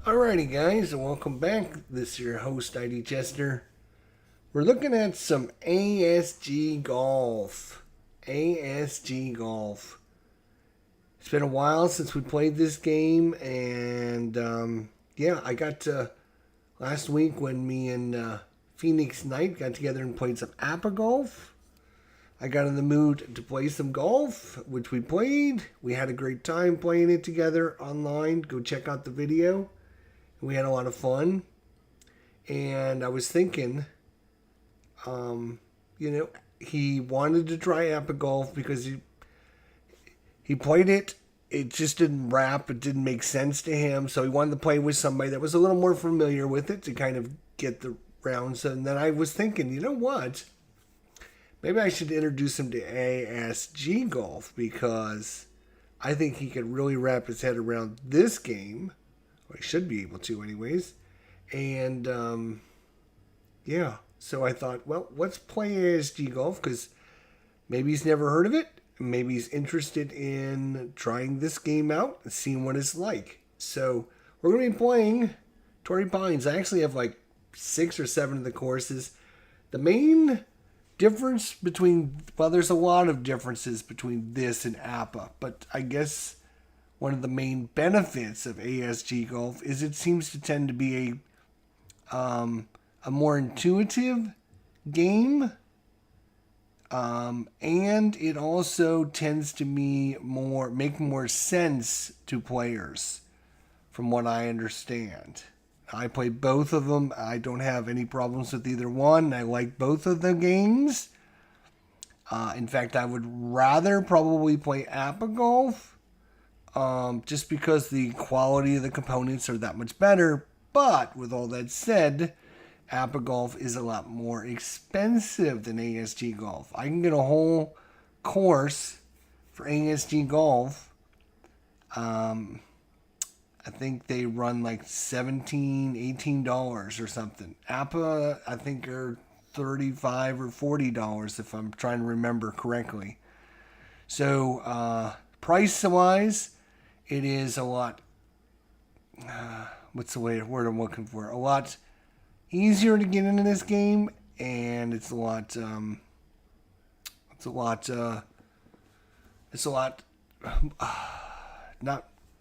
Alrighty guys, and welcome back. This is your host, ID Chester. We're looking at some ASG golf. ASG golf. It's been a while since we played this game, and I got to last week when me and Phoenix Knight got together and played some APA golf. I got in the mood to play some golf, which we played. We had a great time playing it together online. Go check out the video. We had a lot of fun, and I was thinking, he wanted to try APA golf because he played it. It just didn't wrap. It didn't make sense to him, so he wanted to play with somebody that was a little more familiar with it to kind of get the rounds. And then I was thinking, you know what? Maybe I should introduce him to ASG golf because I think he could really wrap his head around this game. Well, he should be able to anyways. And, so I thought, well, let's play ASG golf because maybe he's never heard of it. Maybe he's interested in trying this game out and seeing what it's like. So we're going to be playing Torrey Pines. I actually have like 6 or 7 of the courses. The main difference between, well, there's a lot of differences between this and APA, but I guess one of the main benefits of ASG golf is it seems to tend to be a more intuitive game, and it also tends to make more sense to players, from what I understand. I play both of them. I don't have any problems with either one. I like both of the games. In fact, I would rather probably play APA golf. Just because the quality of the components are that much better. But with all that said, APA golf is a lot more expensive than ASG golf. I can get a whole course for ASG golf. I think they run like $17, $18 or something. APA, I think, are $35 or $40 if I'm trying to remember correctly. So, price-wise, it is a lot, what's the word I'm looking for? A lot easier to get into this game, and it's a lot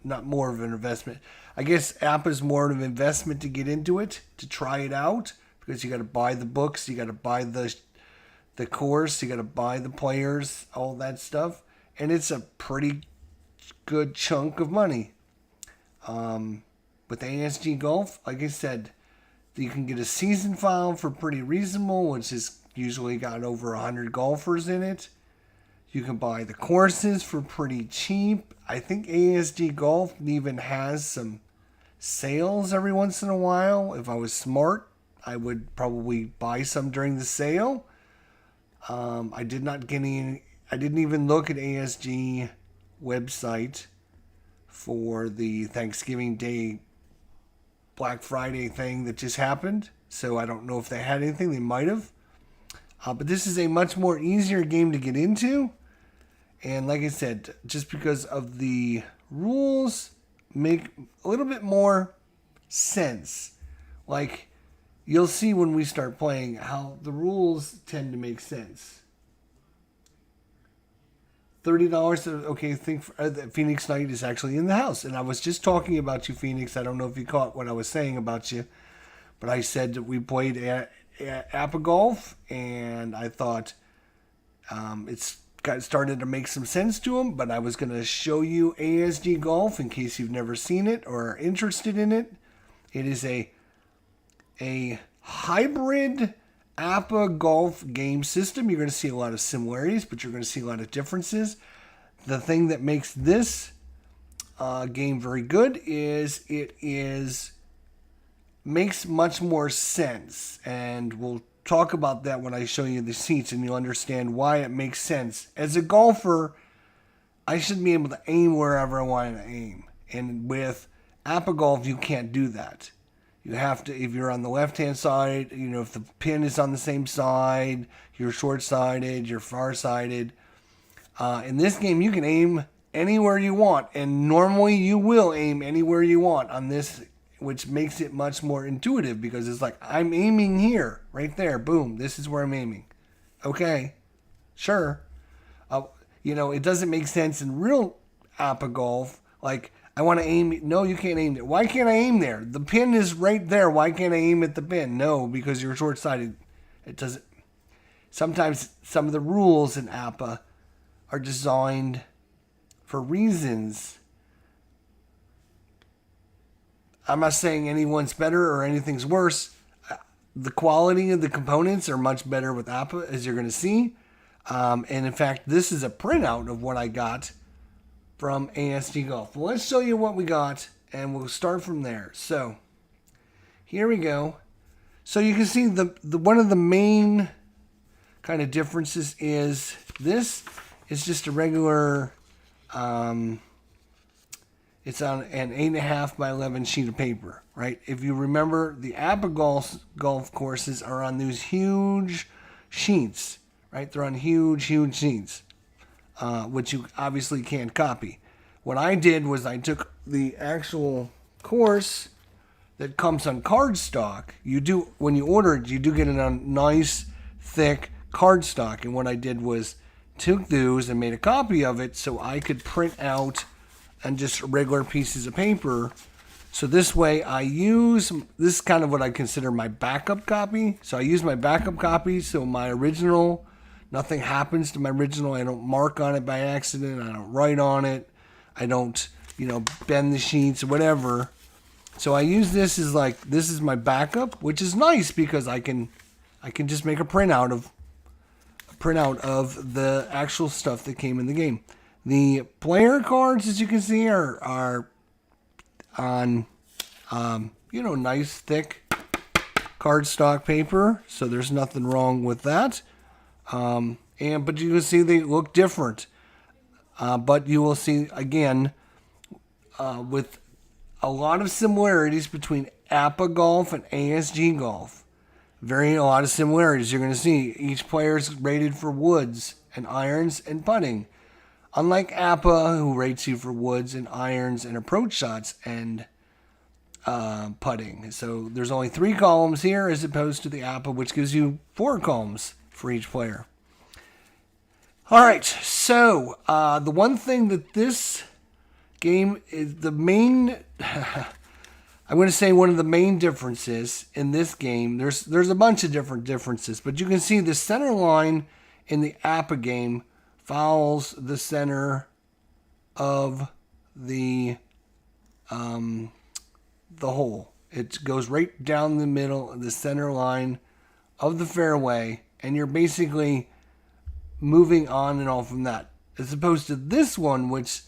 not more of an investment. I guess APA is more of an investment to get into it, to try it out, because you got to buy the books, you got to buy the course, you got to buy the players, all that stuff, and it's a pretty good chunk of money. With ASG golf, like I said, you can get a season file for pretty reasonable, which is usually got over 100 golfers in it. You can buy the courses for pretty cheap. I think ASG golf even has some sales every once in a while. If I was smart, I would probably buy some during the sale. I didn't even look at ASG website for the Thanksgiving Day Black Friday thing that just happened, so I don't know if they had anything. They might have, but this is a much more easier game to get into, and like I said, just because of the rules make a little bit more sense. Like, you'll see when we start playing how the rules tend to make sense. $30. Okay, think Phoenix Knight is actually in the house, and I was just talking about you, Phoenix. I don't know if you caught what I was saying about you, but I said that we played APA golf, and I thought it's started to make some sense to him. But I was going to show you ASG golf in case you've never seen it or are interested in it. It is a hybrid APA golf game system. You're going to see a lot of similarities, but you're going to see a lot of differences. The thing that makes this game very good is makes much more sense, and we'll talk about that when I show you the seats, and you'll understand why it makes sense. As a golfer, I should be able to aim wherever I want to aim, and with APA golf, you can't do that. You have to, if you're on the left-hand side, if the pin is on the same side, you're short-sided, you're far-sided. In this game, you can aim anywhere you want, and normally you will aim anywhere you want on this which makes it much more intuitive because it's like, I'm aiming here, right there, boom, this is where I'm aiming. Okay, sure. It doesn't make sense in real APA golf. Like, I want to aim. No, you can't aim there. Why can't I aim there? The pin is right there. Why can't I aim at the pin? No, because you're short-sighted. It doesn't. Sometimes some of the rules in APA are designed for reasons. I'm not saying anyone's better or anything's worse. The quality of the components are much better with APA, as you're going to see. And in fact, this is a printout of what I got from ASG Golf. Well, let's show you what we got, and we'll start from there. So, here we go. So you can see the one of the main kind of differences is this is just a regular, it's on an 8.5 by 11 sheet of paper, right? If you remember, the APA golf courses are on these huge sheets, right? They're on huge sheets. Which you obviously can't copy. What I did was I took the actual course that comes on cardstock. When you order it, you do get it on nice, thick cardstock. And what I did was took those and made a copy of it so I could print out on just regular pieces of paper. So this way this is kind of what I consider my backup copy. So I use my backup copy so my original, nothing happens to my original. I don't mark on it by accident. I don't write on it. I don't, bend the sheets, whatever. So I use this as this is my backup, which is nice because I can just make a printout of the actual stuff that came in the game. The player cards, as you can see, are on, nice thick cardstock paper. So there's nothing wrong with that. But you can see they look different. But you will see, again, with a lot of similarities between APA golf and ASG golf. A lot of similarities. You're going to see each player is rated for woods and irons and putting. Unlike APA, who rates you for woods and irons and approach shots and putting. So there's only 3 columns here as opposed to the APA, which gives you 4 columns for each player. All right, so the one thing that this game is the main, I'm going to say one of the main differences in this game, there's a bunch of different differences, but you can see the center line in the APA game follows the center of the hole. It goes right down the middle of the center line of the fairway, and you're basically moving on and off from that, as opposed to this one, which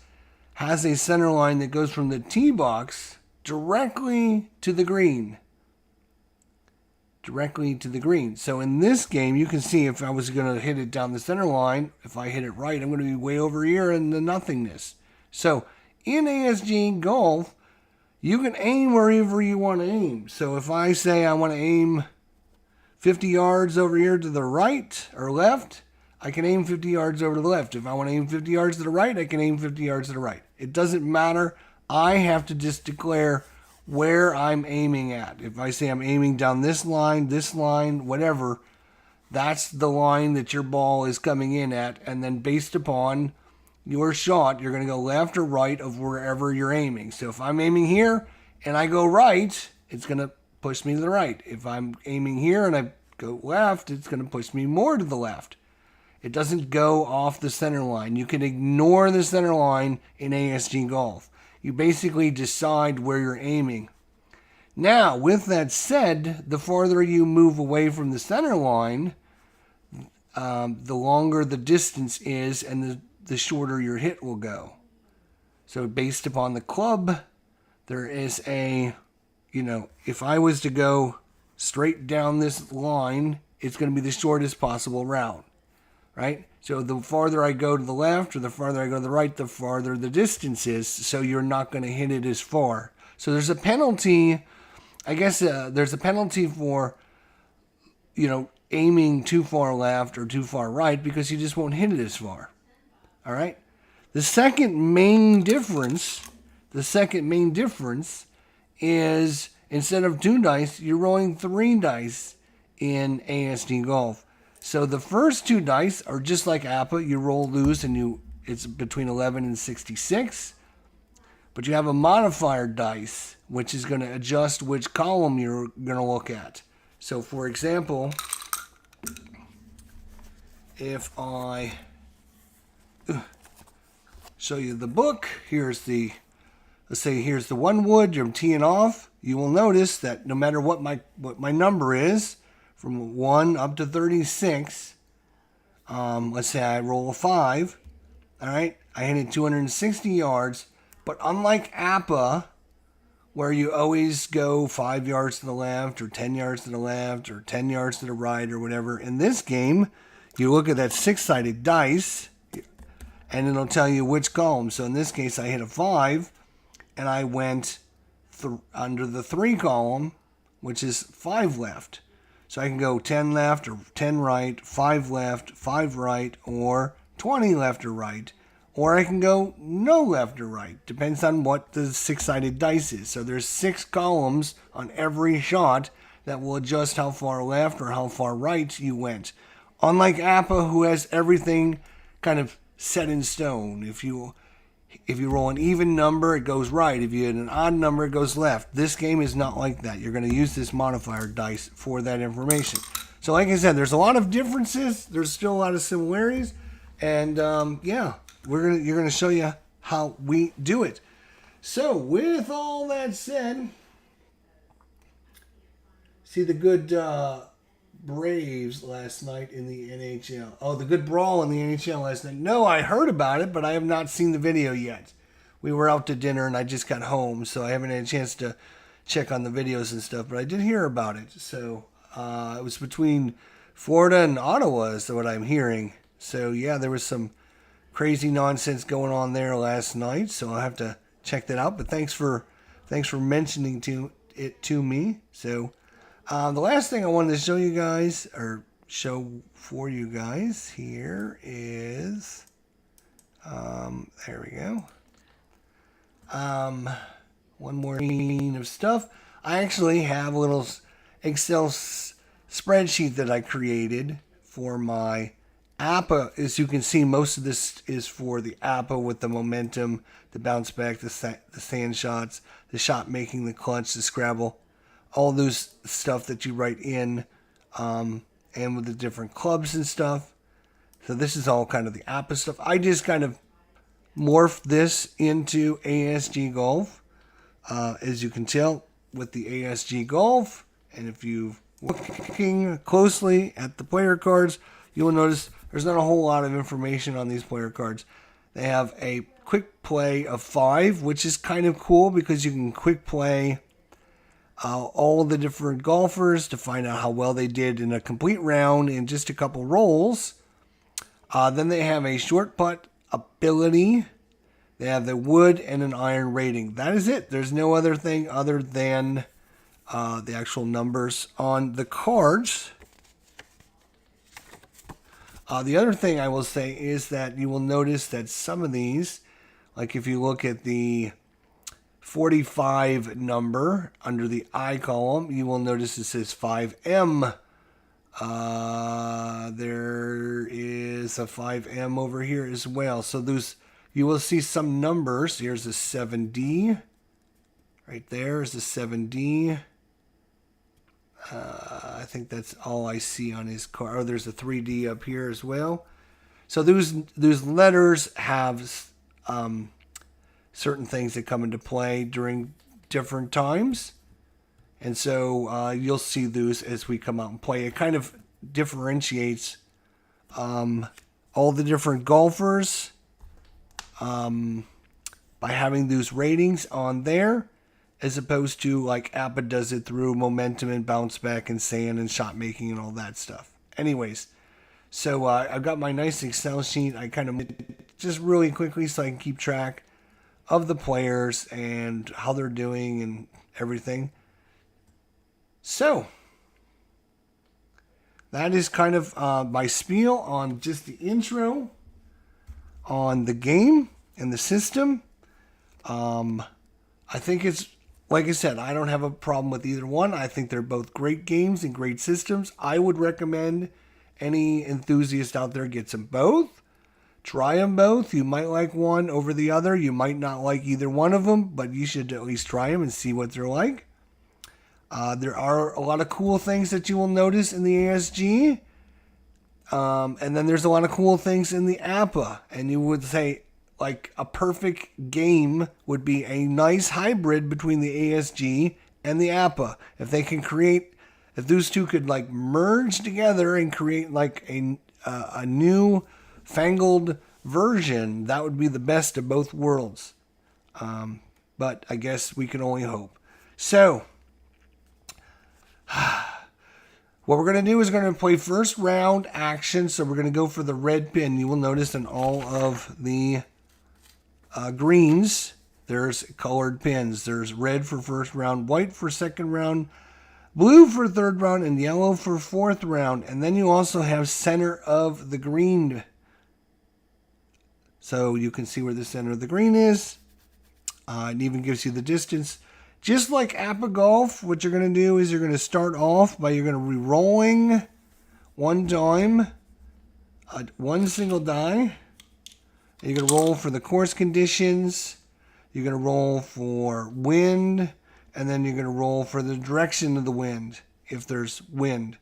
has a center line that goes from the tee box directly to the green. So in this game, you can see if I was going to hit it down the center line, if I hit it right, I'm going to be way over here in the nothingness. So in ASG golf, you can aim wherever you want to aim. So if I say I want to aim 50 yards over here to the right or left, I can aim 50 yards over to the left. If I want to aim 50 yards to the right, I can aim 50 yards to the right. It doesn't matter. I have to just declare where I'm aiming at. If I say I'm aiming down this line, whatever, that's the line that your ball is coming in at. And then based upon your shot, you're going to go left or right of wherever you're aiming. So if I'm aiming here and I go right, it's going to push me to the right. If I'm aiming here and I go left, it's going to push me more to the left. It doesn't go off the center line. You can ignore the center line in ASG golf. You basically decide where you're aiming. Now, with that said, the farther you move away from the center line, the longer the distance is and the shorter your hit will go. So based upon the club, there is if I was to go straight down this line, it's going to be the shortest possible route. Right? So the farther I go to the left or the farther I go to the right, the farther the distance is. So you're not going to hit it as far. So there's a penalty. I guess there's a penalty for, aiming too far left or too far right because you just won't hit it as far. All right. The second main difference is instead of 2 dice, you're rolling 3 dice in ASG Golf. So the first 2 dice are just like APA. You roll loose and it's between 11 and 66. But you have a modifier dice, which is going to adjust which column you're going to look at. So for example, if I show you the book, let's say here's the 1 wood, you're teeing off, you will notice that no matter what my number is, from 1 up to 36, let's say I roll a 5, all right, I hit it 260 yards, but unlike APA, where you always go 5 yards to the left, or 10 yards to the left, or 10 yards to the right, or whatever, in this game, you look at that 6-sided dice, and it'll tell you which column. So in this case, I hit a 5, and I went under the 3 column, which is 5 left. So I can go 10 left or 10 right, 5 left, 5 right, or 20 left or right. Or I can go no left or right. Depends on what the 6-sided dice is. So there's 6 columns on every shot that will adjust how far left or how far right you went. Unlike APA, who has everything kind of set in stone. If you roll an even number, it goes right. If you hit an odd number, it goes left. This game is not like that. You're going to use this modifier dice for that information. So like I said, there's a lot of differences. There's still a lot of similarities. And yeah, you're going to show you how we do it. So with all that said, see the good Braves last night in the NHL. Oh, the good brawl in the NHL last night. No, I heard about it, but I have not seen the video yet. We were out to dinner and I just got home, so I haven't had a chance to check on the videos and stuff, but I did hear about it. So it was between Florida and Ottawa is what I'm hearing. So yeah, there was some crazy nonsense going on there last night, so I'll have to check that out. But thanks for mentioning it to me. So the last thing I wanted to show you guys, or show for you guys here is, there we go. One more screen of stuff. I actually have a little Excel spreadsheet that I created for my APA. As you can see, most of this is for the APA with the momentum, the bounce back, the sand shots, the shot making, the clutch, the Scrabble. All those stuff that you write in, and with the different clubs and stuff. So this is all kind of the APA stuff. I just kind of morphed this into ASG Golf, as you can tell with the ASG Golf. And if you're looking closely at the player cards, you will notice there's not a whole lot of information on these player cards. They have a quick play of 5, which is kind of cool because you can quick play all the different golfers to find out how well they did in a complete round in just a couple rolls. Then they have a short putt ability. They have the wood and an iron rating. That is it. There's no other thing other than the actual numbers on the cards. The other thing I will say is that you will notice that some of these, like if you look at the 45 number under the I column, you will notice it says 5M. There is a 5M over here as well. So you will see some numbers. Here's a 7D. Right there is a 7D. I think that's all I see on his card. Oh, there's a 3D up here as well. So those letters have certain things that come into play during different times. And so you'll see those as we come out and play. It kind of differentiates all the different golfers by having those ratings on there, as opposed to like APA does it through momentum and bounce back and sand and shot making and all that stuff. Anyways, so I've got my nice Excel sheet. I kind of just really quickly so I can keep track of the players and how they're doing and everything. So that is kind of my spiel on just the intro on the game and the system. I think it's like I said, I don't have a problem with either one. I think they're both great games and great systems. I would recommend any enthusiast out there gets them both. Try them both. You might like one over the other. You might not like either one of them, but you should at least try them and see what they're like. There are a lot of cool things that you will notice in the ASG. And then there's a lot of cool things in the APA. And you would say, like, a perfect game would be a nice hybrid between the ASG and the APA. If they can create, if those two could, like, merge together and create, like, a new fangled version, that would be the best of both worlds. But I guess we can only hope. So, what we're going to do is we're going to play first round action. So we're going to go for the red pin. You will notice in all of the greens, there's colored pins. There's red for first round, white for second round, blue for third round, and yellow for fourth round. And then you also have center of the green. So you can see where the center of the green is. It even gives you the distance. Just like APA Golf, what you're going to do is you're going to start off by you're going to be rolling one time, one single die. You're going to roll for the course conditions. You're going to roll for wind. And then you're going to roll for the direction of the wind, if there's wind.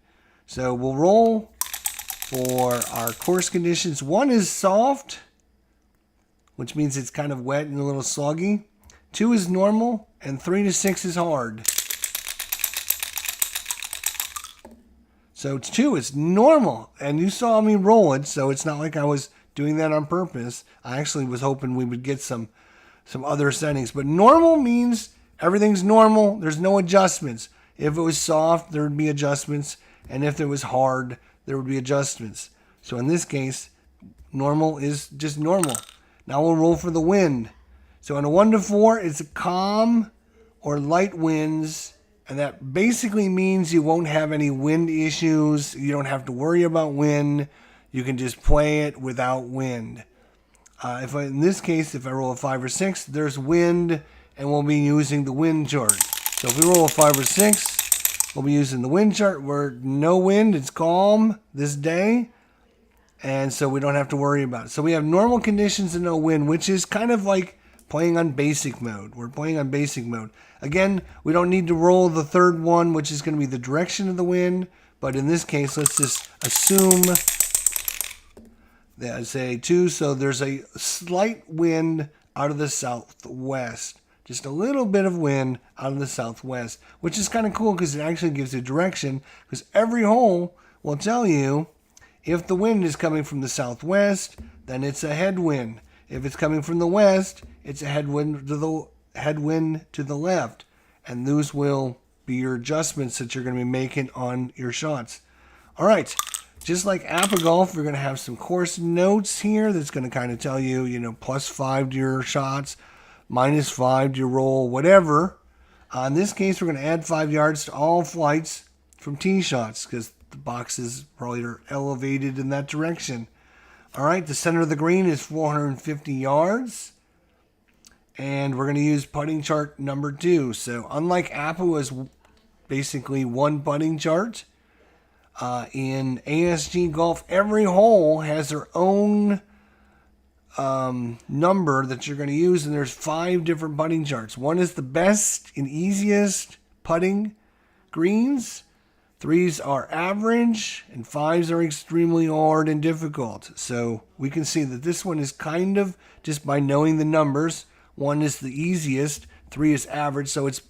So we'll roll for our course conditions. 1 is soft, which means it's kind of wet and a little soggy. 2 is normal, and 3 to 6 is hard. So 2 is normal, and you saw me roll it, so it's not like I was doing that on purpose. I actually was hoping we would get some other settings. But normal means everything's normal. There's no adjustments. If it was soft, there would be adjustments, and if it was hard, there would be adjustments. So in this case, normal is just normal. Now we'll roll for the wind. So in a 1 to 4, it's a calm or light winds, and that basically means you won't have any wind issues. You don't have to worry about wind. You can just play it without wind. In this case, if I roll a 5 or 6, there's wind, and we'll be using the wind chart. So if we roll a 5 or 6, we'll be using the wind chart where no wind, it's calm this day, and so we don't have to worry about it. So we have normal conditions and no wind, which is kind of like playing on basic mode. We're playing on basic mode. Again, we don't need to roll the third one, which is going to be the direction of the wind. But in this case, let's just assume that I say 2. So there's a slight wind out of the southwest. Just a little bit of wind out of the southwest, which is kind of cool because it actually gives you direction. Because every hole will tell you if the wind is coming from the southwest, then it's a headwind. If it's coming from the west, it's a headwind to the left. And those will be your adjustments that you're going to be making on your shots. All right. Just like APA Golf, we're going to have some course notes here that's going to kind of tell you, +5 to your shots, -5 to your roll, whatever. In this case, we're going to add 5 yards to all flights from tee shots because the boxes probably are elevated in that direction. All right, the center of the green is 450 yards. And we're going to use putting chart number 2. So unlike APA was basically one putting chart, in ASG Golf, every hole has their own number that you're going to use. And there's 5 different putting charts. 1 is the best and easiest putting greens. 3s are average, and 5s are extremely hard and difficult. So we can see that this one is kind of, just by knowing the numbers, 1 is the easiest, 3 is average. So it's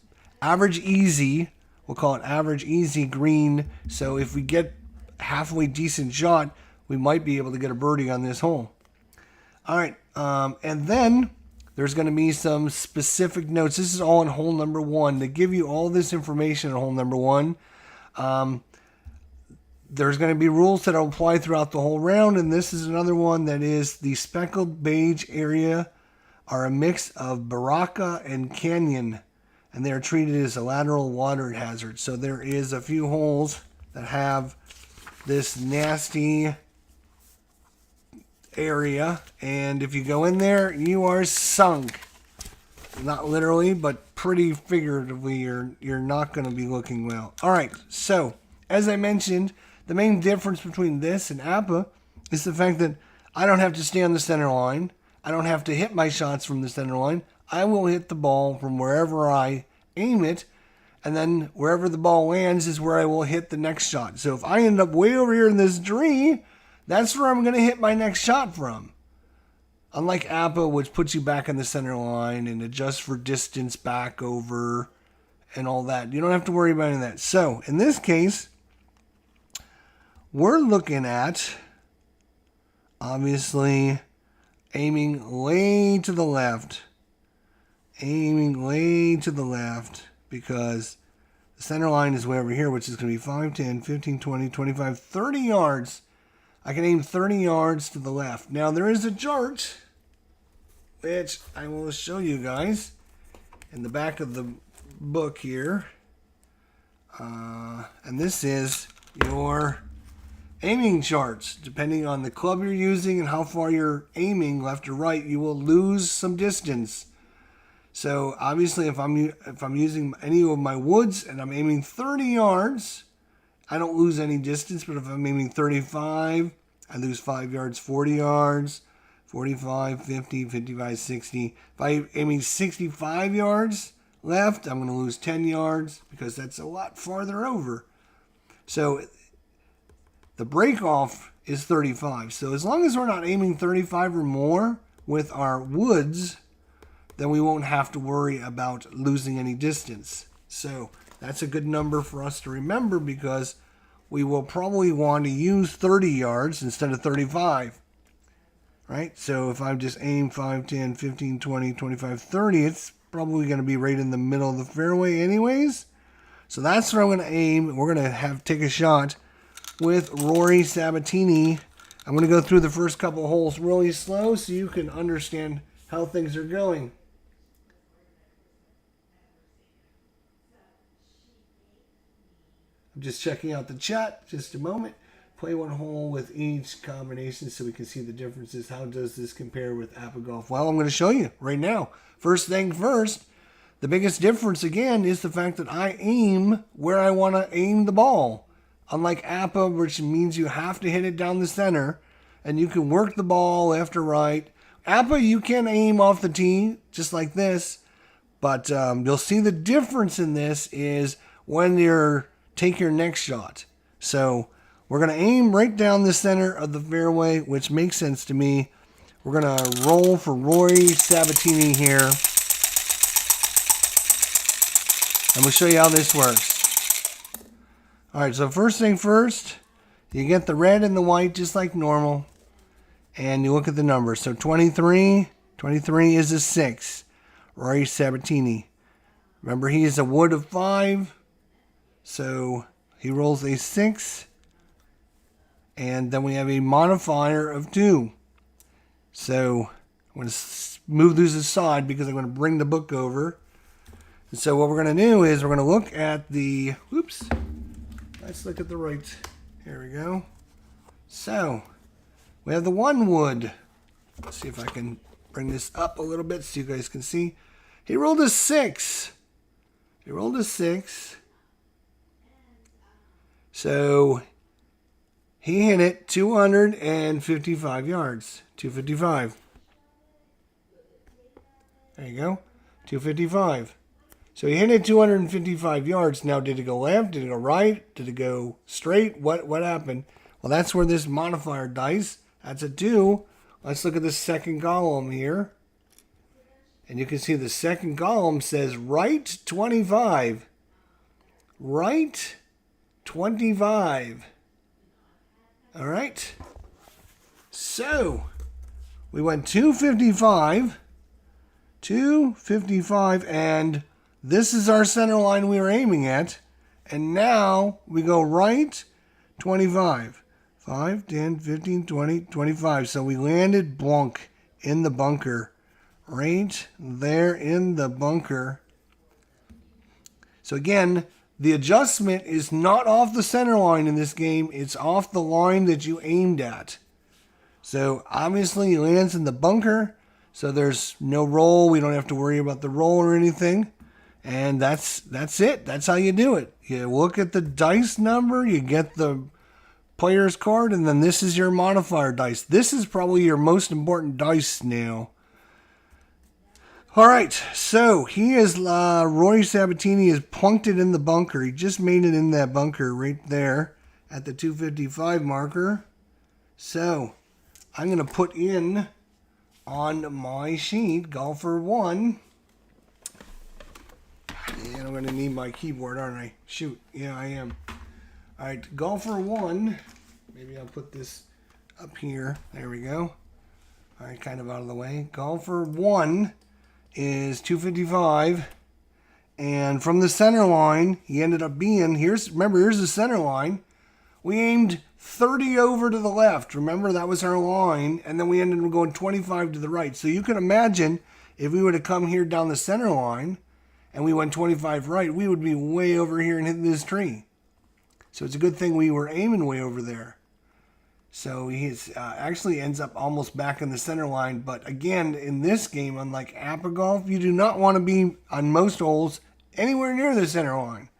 average easy. We'll call it average easy green. So if we get halfway decent shot, we might be able to get a birdie on this hole. All right, and then there's going to be some specific notes. This is all in hole number 1. To give you all this information in hole number 1, there's going to be rules that will apply throughout the whole round, and this is another one that is the speckled beige area are a mix of baraka and canyon, and they are treated as a lateral water hazard. So there is a few holes that have this nasty area, and if you go in there, you are sunk. Not literally, but pretty figuratively, you're not going to be looking well. All right, so as I mentioned, the main difference between this and APA is the fact that I don't have to stay on the center line. I don't have to hit my shots from the center line. I will hit the ball from wherever I aim it, and then wherever the ball lands is where I will hit the next shot. So if I end up way over here in this tree, that's where I'm going to hit my next shot from. Unlike APA, which puts you back in the center line and adjusts for distance back over and all that. You don't have to worry about any of that. So in this case, we're looking at, obviously, aiming way to the left. Aiming way to the left because the center line is way over here, which is going to be 5, 10, 15, 20, 25, 30 yards. I can aim 30 yards to the left. Now, there is a chart, which I will show you guys in the back of the book here. And this is your aiming charts. Depending on the club you're using and how far you're aiming, left or right, you will lose some distance. So obviously, if I'm using any of my woods and I'm aiming 30 yards, I don't lose any distance. But if I'm aiming 35, I lose 5 yards, 40 yards, 45, 50, 55, 60. If I'm aiming 65 yards left, I'm going to lose 10 yards because that's a lot farther over. So the break off is 35. So as long as we're not aiming 35 or more with our woods, then we won't have to worry about losing any distance. So that's a good number for us to remember because we will probably want to use 30 yards instead of 35. Right? So if I just aim 5, 10, 15, 20, 25, 30, it's probably going to be right in the middle of the fairway anyways. So that's where I'm going to aim. We're going to take a shot with Rory Sabbatini. I'm going to go through the first couple holes really slow so you can understand how things are going. I'm just checking out the chat. Just a moment. Play one hole with each combination so we can see the differences. How does this compare with APA Golf? Well, I'm going to show you right now. First thing first, the biggest difference again is the fact that I aim where I want to aim the ball. Unlike APA, which means you have to hit it down the center and you can work the ball left or right. APA, you can aim off the tee just like this, but you'll see the difference in this is when you're take your next shot. So we're going to aim right down the center of the fairway, which makes sense to me. We're going to roll for Rory Sabbatini here. And we'll show you how this works. All right, so first thing first, you get the red and the white just like normal. And you look at the numbers. So 23 is a 6. Rory Sabbatini. Remember, he is a wood of 5. So he rolls a 6. And then we have a modifier of 2. So I'm going to move these aside because I'm going to bring the book over. And so what we're going to do is we're going to look at the, let's look at the right. Here we go. So we have the 1 wood. Let's see if I can bring this up a little bit so you guys can see. He rolled a 6. He rolled a 6. So he hit it 255 yards. 255. There you go. 255. So he hit it 255 yards. Now, did it go left? Did it go right? Did it go straight? What happened? Well, that's where this modifier dice. That's a 2. Let's look at the second column here. And you can see the second column says right 25. Right 25. All right. So we went 255. 255, and this is our center line we were aiming at. And now we go right 25. 5, 10, 15, 20, 25. So we landed blunk in the bunker. Right there in the bunker. So again, the adjustment is not off the center line in this game. It's off the line that you aimed at. So obviously he lands in the bunker. So there's no roll. We don't have to worry about the roll or anything. And that's it. That's how you do it. You look at the dice number, you get the player's card, and then this is your modifier dice. This is probably your most important dice now. All right, so he is, Rory Sabbatini is plunked it in the bunker. He just made it in that bunker right there at the 255 marker. So I'm going to put in on my sheet, golfer 1. And I'm going to need my keyboard, aren't I? Shoot, yeah, I am. All right, golfer 1. Maybe I'll put this up here. There we go. All right, kind of out of the way. Golfer 1 is 255. And from the center line, he ended up being, here's the center line. We aimed 30 over to the left. Remember, that was our line. And then we ended up going 25 to the right. So you can imagine if we would have come here down the center line and we went 25 right, we would be way over here and hitting this tree. So it's a good thing we were aiming way over there. So he actually ends up almost back in the center line. But again, in this game, unlike Appa Golf, you do not want to be on most holes anywhere near the center line.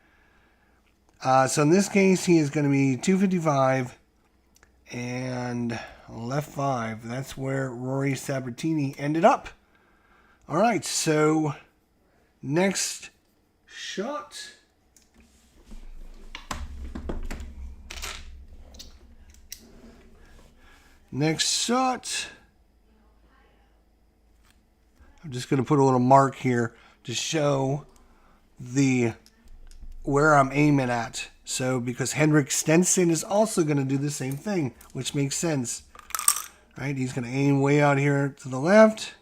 So in this case, he is going to be 255 and left 5. That's where Rory Sabbatini ended up. All right, so next shot. Next shot. I'm just going to put a little mark here to show where I'm aiming at. So because Henrick Stenson is also going to do the same thing, which makes sense. Right? He's going to aim way out here to the left.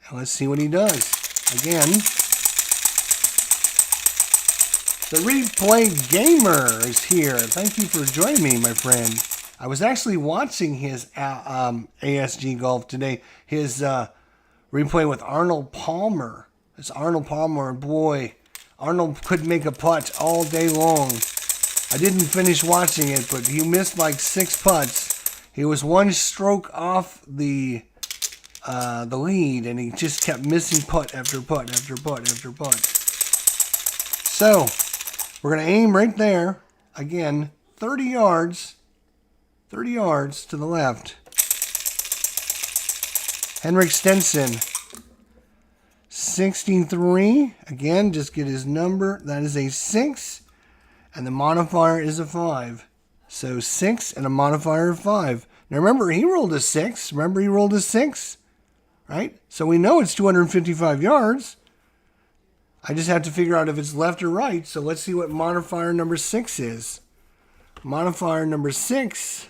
And let's see what he does. Again, the Replay Gamer is here. Thank you for joining me, my friend. I was actually watching his ASG golf today. His replay with Arnold Palmer. It's Arnold Palmer. Boy, Arnold couldn't make a putt all day long. I didn't finish watching it, but he missed like 6 putts. He was 1 stroke off the lead, and he just kept missing putt after putt after putt after putt. So we're going to aim right there. Again, 30 yards. 30 yards to the left. Henrick Stenson, 63. Again, just get his number. That is a 6. And the modifier is a 5. So 6 and a modifier of 5. Now remember, he rolled a 6. Remember, he rolled a 6. Right? So we know it's 255 yards. I just have to figure out if it's left or right. So let's see what modifier number 6 is. Modifier number 6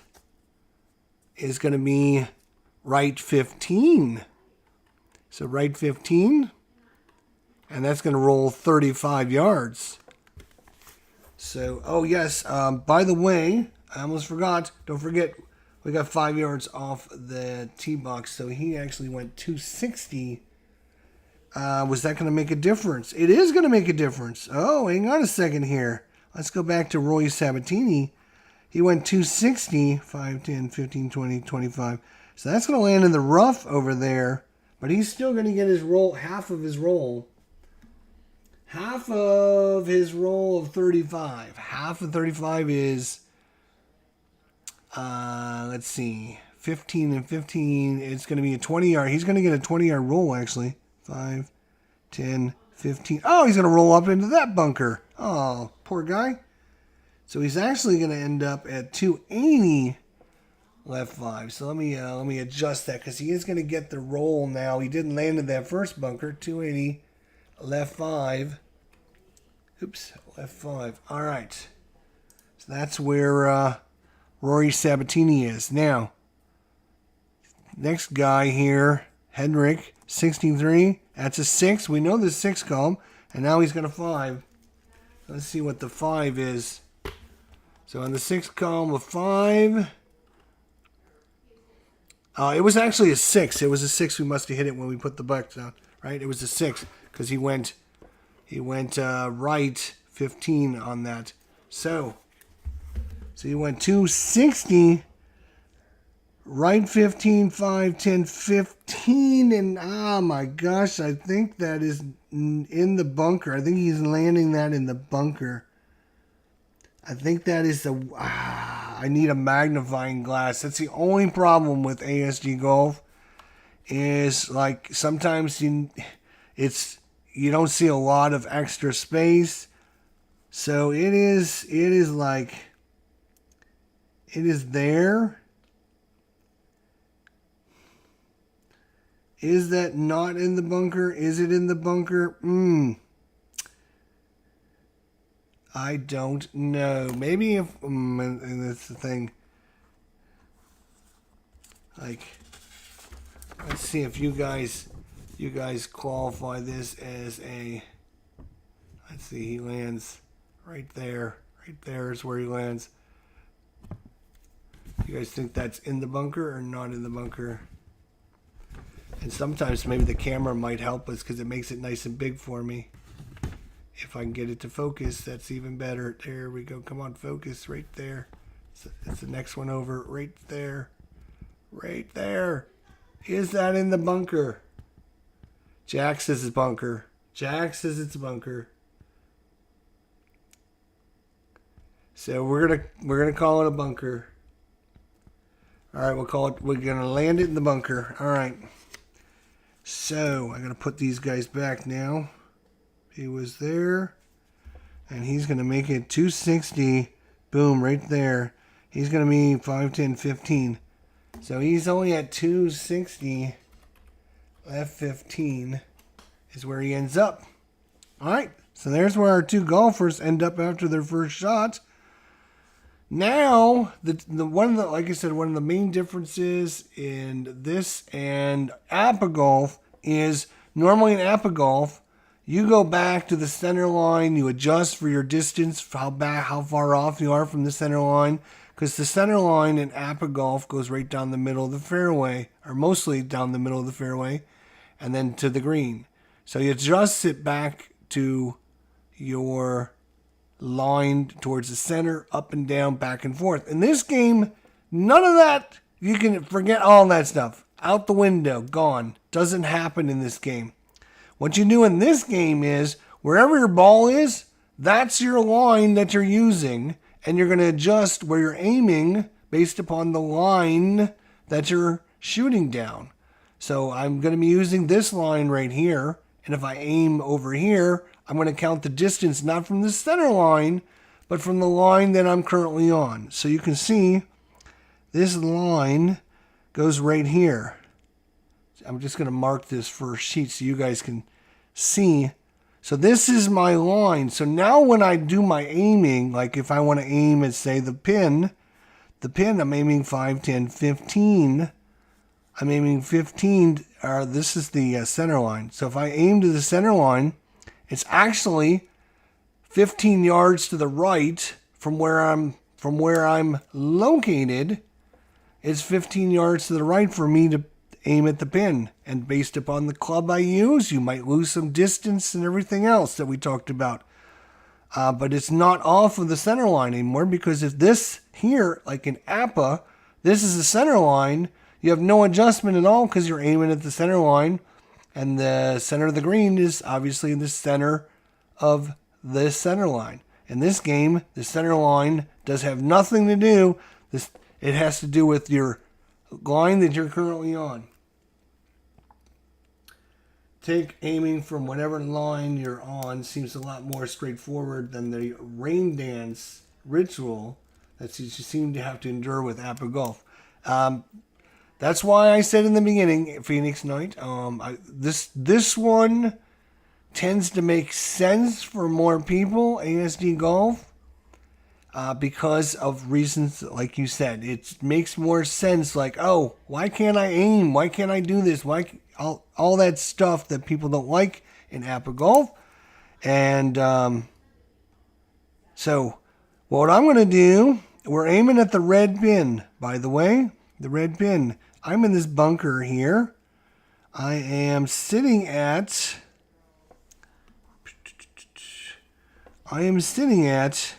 is going to be right 15. So right 15. And that's going to roll 35 yards. So, oh yes, by the way, I almost forgot. Don't forget, we got 5 yards off the tee box. So he actually went 260. Was that going to make a difference? It is going to make a difference. Oh, hang on a second here. Let's go back to Rory Sabbatini. He went 260, 5, 10, 15, 20, 25. So that's going to land in the rough over there. But he's still going to get his roll, half of his roll. Half of his roll of 35. Half of 35 is, let's see, 15 and 15. It's going to be a 20-yard. He's going to get a 20-yard roll, actually. 5, 10, 15. Oh, he's going to roll up into that bunker. Oh, poor guy. So he's actually going to end up at 280 left 5. So let me adjust that because he is going to get the roll now. He didn't land in that first bunker. 280 left 5. Oops, left 5. All right. So that's where Rory Sabbatini is. Now, next guy here, Henrick, 63. That's a 6. We know the 6 column. And now he's got a 5. Let's see what the 5 is. So on the 6th column of 5, it was actually a 6. It was a 6. We must have hit it when we put the bucks down, right? It was a 6 because he went right 15 on that. So he went 260, right 15, 5, 10, 15, and oh my gosh, I think that is in the bunker. I think he's landing that in the bunker. I think that is the... I need a magnifying glass. That's the only problem with ASG Golf. Is like sometimes you don't see a lot of extra space. So it is there. Is that not in the bunker? Is it in the bunker? I don't know. Maybe if and that's the thing. Like, let's see if you guys qualify this as a. Let's see. He lands right there. Right there is where he lands. You guys think that's in the bunker or not in the bunker? And sometimes maybe the camera might help us because it makes it nice and big for me. If I can get it to focus, that's even better. There we go. Come on, focus right there. It's the next one over. Right there. Right there. Is that in the bunker? Jack says it's bunker. Jack says it's bunker. So we're gonna call it a bunker. All right, we're gonna land it in the bunker. All right. So I'm gonna put these guys back now. He was there, and he's gonna make it 260. Boom, right there. He's gonna be 5, 10, 15. So he's only at 260. Left 15 is where he ends up. All right. So there's where our two golfers end up after their first shot. Now, like I said, one of the main differences in this and APA-Golf is normally in APA-Golf, you go back to the center line, you adjust for your distance, how far off you are from the center line, because the center line in APA-Golf goes right down the middle of the fairway, or mostly down the middle of the fairway, and then to the green. So you adjust it back to your line towards the center, up and down, back and forth. In this game, none of that. You can forget all that stuff. Out the window, gone. Doesn't happen in this game. What you do in this game is, wherever your ball is, that's your line that you're using, and you're going to adjust where you're aiming based upon the line that you're shooting down. So I'm going to be using this line right here, and if I aim over here, I'm going to count the distance not from the center line, but from the line that I'm currently on. So you can see this line goes right here. I'm just going to mark this first sheet so you guys can see. So this is my line. So now when I do my aiming, like if I want to aim at, say, the pin, I'm aiming 5, 10, 15. I'm aiming 15. This is the center line. So if I aim to the center line, it's actually 15 yards to the right from where I'm located. It's 15 yards to the right for me to aim at the pin. And based upon the club I use, you might lose some distance and everything else that we talked about. But it's not off of the center line anymore, because if this here, like in APA, this is the center line, you have no adjustment at all because you're aiming at the center line. And the center of the green is obviously the center of the center line. In this game, the center line does have nothing to do. It has to do with your line that you're currently on. Take aiming from whatever line you're on seems a lot more straightforward than the rain dance ritual that you seem to have to endure with APA-Golf. That's why I said in the beginning, Phoenix Knight, this one tends to make sense for more people, ASG Golf, because of reasons like you said. It makes more sense, like, oh, why can't I aim? Why can't I do this? All that stuff that people don't like in APA-Golf. And so what I'm going to do, we're aiming at the red pin, by the way. The red pin. I'm in this bunker here. I am sitting at... it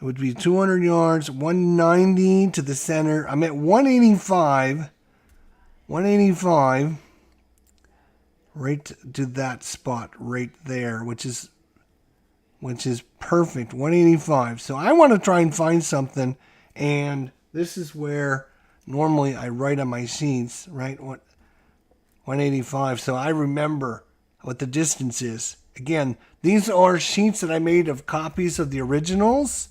would be 200 yards, 190 to the center. I'm at 185. 185. right to that spot right there, which is perfect, 185. So I want to try and find something, and this is where normally I write on my sheets, right? 185. So I remember what the distance is. Again, these are sheets that I made of copies of the originals.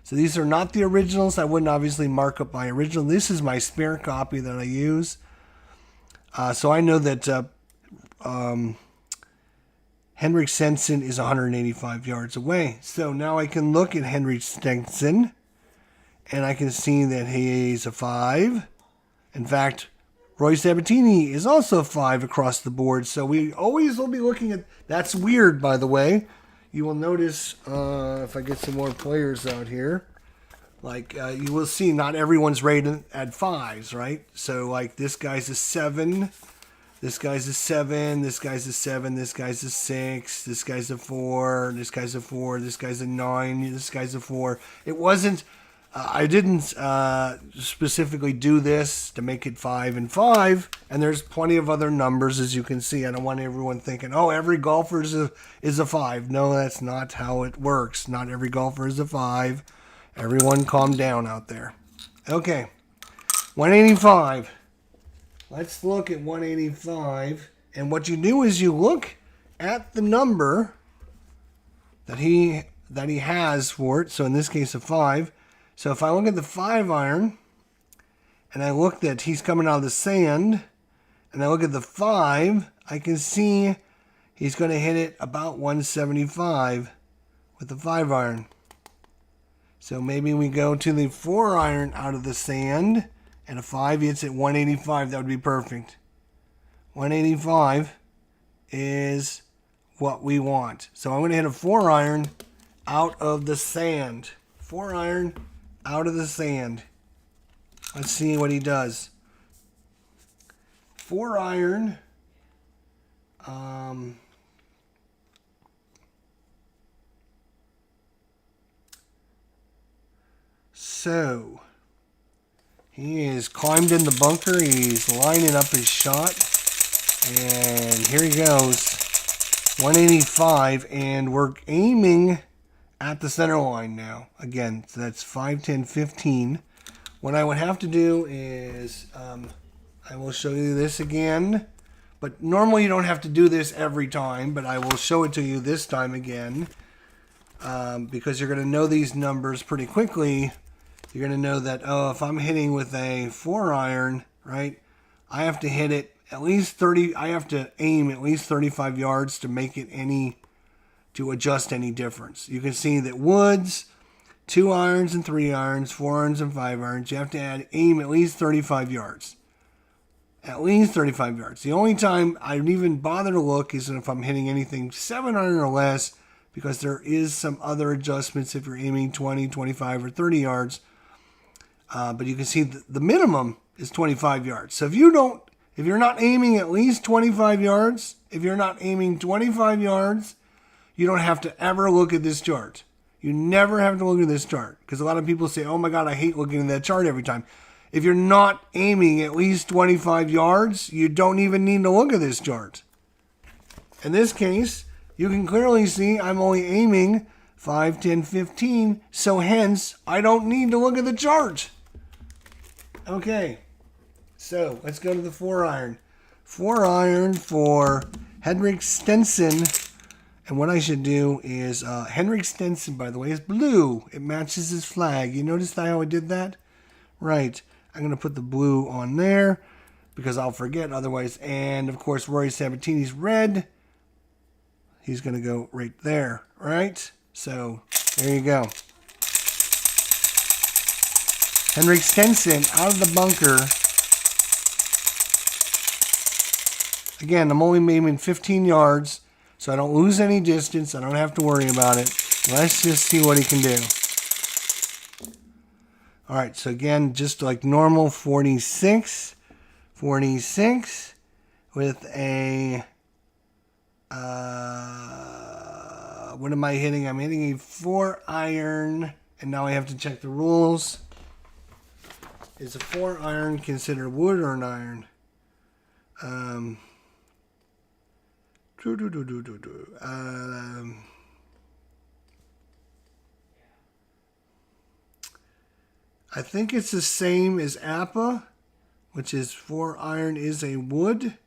So these are not the originals. I wouldn't obviously mark up my original. This is my spare copy that I use. So I know that Henrick Stenson is 185 yards away. So now I can look at Henrick Stenson, and I can see that he's a 5. In fact, Rory Sabbatini is also a 5 across the board. So we always will be looking at... That's weird, by the way. You will notice, if I get some more players out here, like you will see not everyone's rated at 5s, right? So like this guy's a 7, this guy's a 7, this guy's a 7, this guy's a 6, this guy's a 4, this guy's a 4, this guy's a 9, this guy's a 4. It wasn't... I didn't specifically do this to make it 5 and 5, and there's plenty of other numbers, as you can see. I don't want everyone thinking, oh, every golfer is a 5. No, that's not how it works. Not every golfer is a 5. Everyone calm down out there. Okay, 185. Let's look at 185, and what you do is you look at the number that he has for it. So in this case, a 5. So if I look at the 5 iron, and I look that he's coming out of the sand, and I look at the 5, I can see he's going to hit it about 175 with the 5 iron. So maybe we go to the 4 iron out of the sand, and a 5 hits at 185. That would be perfect. 185 is what we want. So I'm going to hit a 4 iron out of the sand. 4 iron out of the sand. Let's see what he does. 4 iron. So he is climbed in the bunker. He's lining up his shot. And here he goes. 185. And we're aiming at the center line now. Again, so that's 5, 10, 15. What I would have to do is, I will show you this again. But normally you don't have to do this every time, but I will show it to you this time again. Because you're going to know these numbers pretty quickly. You're going to know that, oh, if I'm hitting with a 4 iron, right, I have to hit it at least 30, I have to aim at least 35 yards to make it to adjust any difference. You can see that woods, 2 irons and 3 irons, 4 irons and 5 irons, you have to aim at least 35 yards. At least 35 yards. The only time I'd even bother to look is if I'm hitting anything 7 iron or less, because there is some other adjustments if you're aiming 20, 25, or 30 yards. But you can see the minimum is 25 yards. So if you're not aiming at least 25 yards, if you're not aiming 25 yards, you don't have to ever look at this chart. You never have to look at this chart. Because a lot of people say, oh my God, I hate looking at that chart every time. If you're not aiming at least 25 yards, you don't even need to look at this chart. In this case, you can clearly see I'm only aiming 5, 10, 15. So hence, I don't need to look at the chart. Okay. So let's go to the 4 iron. 4 iron for Henrick Stenson. And what I should do is, Henrick Stenson, by the way, is blue. It matches his flag. You notice how I did that? Right. I'm going to put the blue on there because I'll forget otherwise. And, of course, Rory Sabbatini's red. He's going to go right there, right? So, there you go. Henrick Stenson out of the bunker. Again, I'm only aiming 15 yards. So I don't lose any distance. I don't have to worry about it. Let's just see what he can do. All right, so again, just like normal, 46. 46 with a, what am I hitting? I'm hitting a 4 iron, and now I have to check the rules. Is a 4 iron considered wood or an iron? I think it's the same as APA, which is 4 iron is a wood.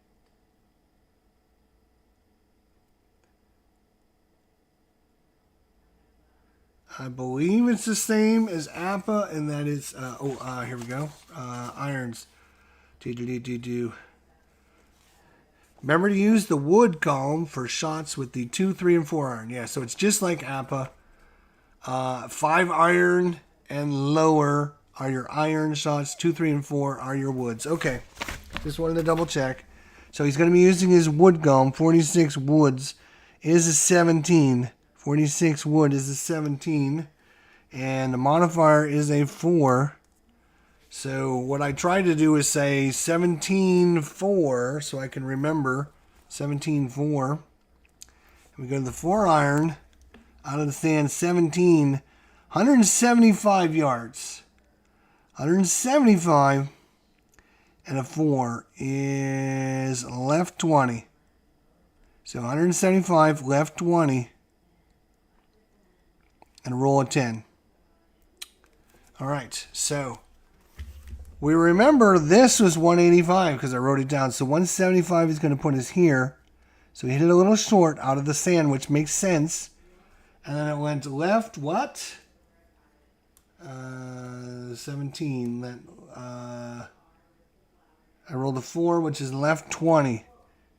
I believe it's the same as APA, and that is, here we go. Irons. Remember to use the wood column for shots with the 2, 3, and 4 iron. Yeah, so it's just like APA. 5 iron and lower are your iron shots. 2, 3, and 4 are your woods. Okay, just wanted to double check. So he's going to be using his wood gum. 46 woods is a 17. 46 wood is a 17. And the modifier is a 4. So what I try to do is say 17-4 so I can remember 17-4. We go to the 4 iron out of the sand, 17, 175 yards. 175 and a 4 is left 20. So 175 left 20 and a roll of 10. All right, so we remember this was 185 because I wrote it down. So 175 is going to put us here. So we hit it a little short out of the sand, which makes sense. And then it went left, what? 17. I rolled a 4, which is left 20.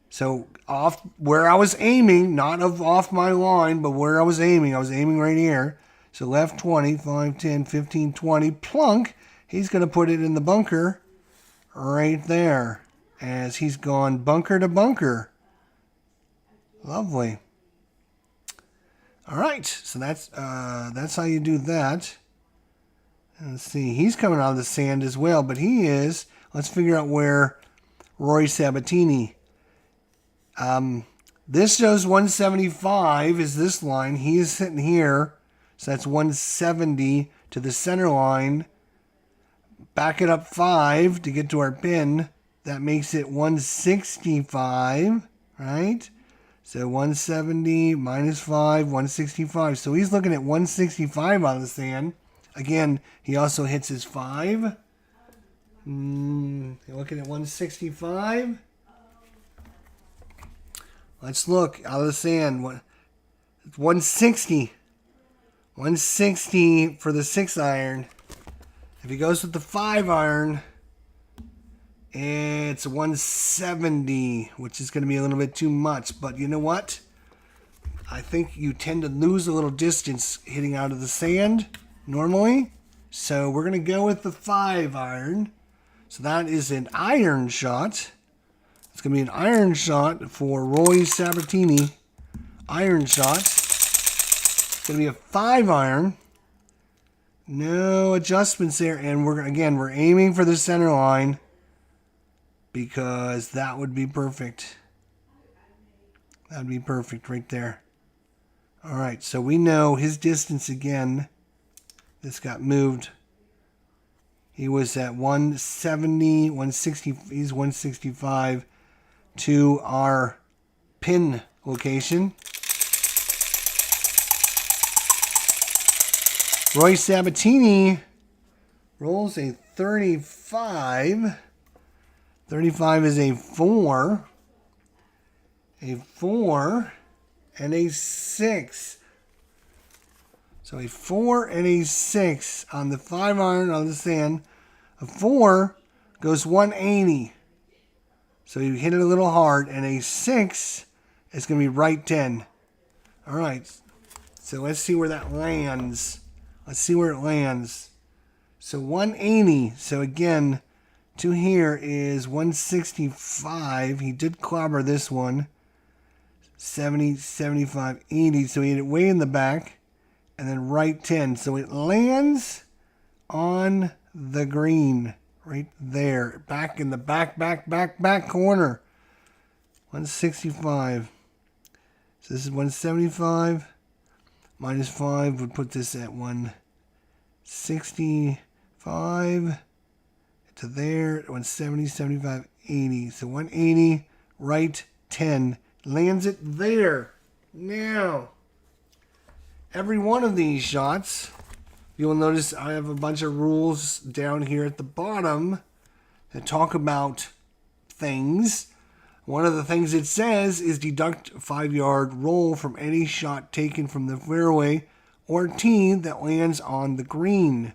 So off where I was aiming, not off my line, but where I was aiming right here. So left 20, 5, 10, 15, 20, plunk. He's going to put it in the bunker right there as he's gone bunker to bunker. Lovely. All right, so that's how you do that. Let's see, he's coming out of the sand as well, but he is. Let's figure out where Rory Sabbatini. This shows 175 is this line. He is sitting here, so that's 170 to the center line. Back it up 5 to get to our pin. That makes it 165, right? So 170 minus 5, 165. So he's looking at 165 out of the sand. Again, he also hits his 5. You're looking at 165. Let's look out of the sand. 160. 160 for the 6 iron. If he goes with the 5 iron, it's 170, which is going to be a little bit too much. But you know what? I think you tend to lose a little distance hitting out of the sand normally. So we're going to go with the 5 iron. So that is an iron shot. It's going to be an iron shot for Rory Sabbatini. Iron shot. It's going to be a 5 iron. No adjustments there. And we're aiming for the center line because that would be perfect. That would be perfect right there. All right, so we know his distance again. This got moved. He was at 170, 160. He's 165 to our pin location. Rory Sabbatini rolls a 35. 35 is a 4. A 4 and a 6. So a 4 and a 6 on the 5 iron on the sand. A 4 goes 180. So you hit it a little hard. And a 6 is going to be right 10. All right. So let's see where that lands. Let's see where it lands. So 180. So again, to here is 165. He did clobber this one. 70, 75, 80. So he hit it way in the back. And then right 10. So it lands on the green. Right there. Back in the back corner. 165. So this is 175. Minus 5 would put this at 165 to there, 170, 75, 80. So 180, right 10, Lands it there. Now, every one of these shots, you'll notice I have a bunch of rules down here at the bottom that talk about things. One of the things it says is deduct a 5-yard roll from any shot taken from the fairway or tee that lands on the green.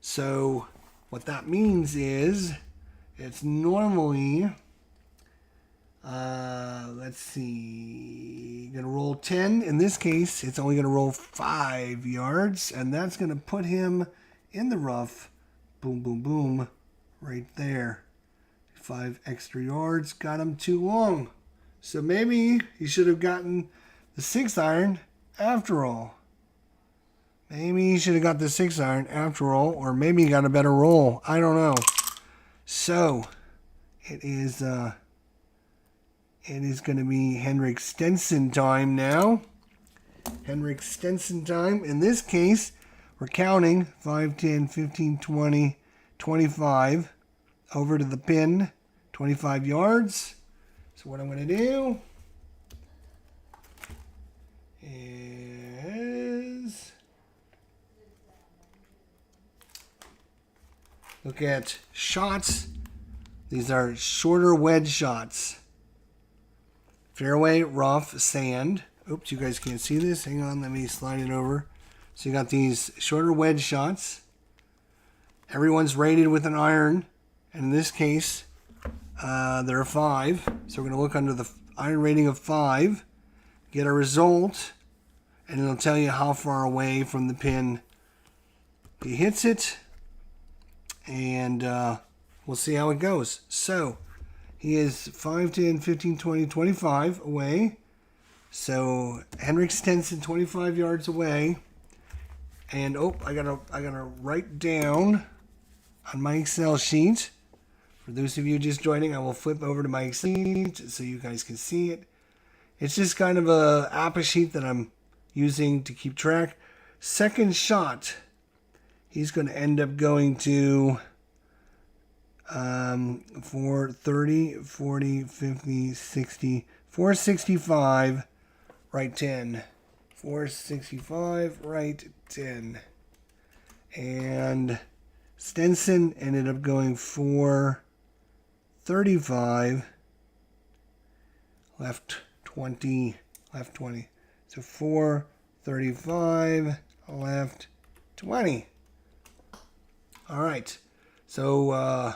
So what that means is it's normally, let's see, going to roll 10. In this case, it's only going to roll 5 yards, and that's going to put him in the rough. Boom, boom, boom, right there. 5 extra yards, got him too long. So maybe he should have gotten the 6-iron after all. Maybe he should have got the 6-iron after all, or maybe he got a better roll. I don't know. So it is going to be Henrick Stenson time now. Henrick Stenson time. In this case, we're counting 5, 10, 15, 20, 25 over to the pin, 25 yards. So what I'm going to do is look at shots. These are shorter wedge shots. Fairway, rough, sand. Oops, you guys can't see this. Hang on, let me slide it over. So you got these shorter wedge shots. Everyone's rated with an iron. And in this case, there are 5. So we're going to look under the iron rating of 5, get a result, and it'll tell you how far away from the pin he hits it. And we'll see how it goes. So he is 5, 10, 15, 20, 25 away. So Henrick Stenson 25 yards away. And I gotta write down on my Excel sheet. For those of you just joining, I will flip over to my Excel sheet so you guys can see it. It's just kind of a APA sheet that I'm using to keep track. Second shot, he's going to end up going to 430, 40, 50, 60, 465, right 10. 465, right 10. And Stenson ended up going 435, left 20, left 20. So 435, left 20. All right. So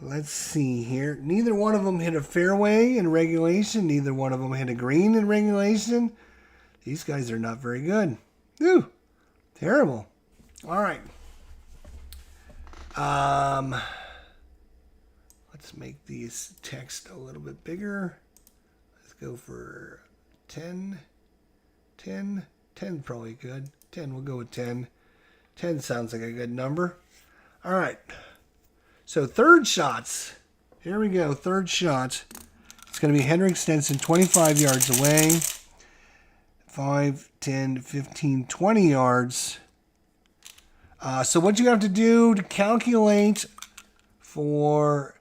let's see here. Neither one of them hit a fairway in regulation. Neither one of them hit a green in regulation. These guys are not very good. Ooh, terrible. All right. Let's make these text a little bit bigger. Let's go for 10. 10. 10 probably good. 10, we'll go with 10. 10 sounds like a good number. All right. So third shots. Here we go. Third shot. It's going to be Henrick Stenson 25 yards away. 5, 10, 15, 20 yards. So what you have to do to calculate for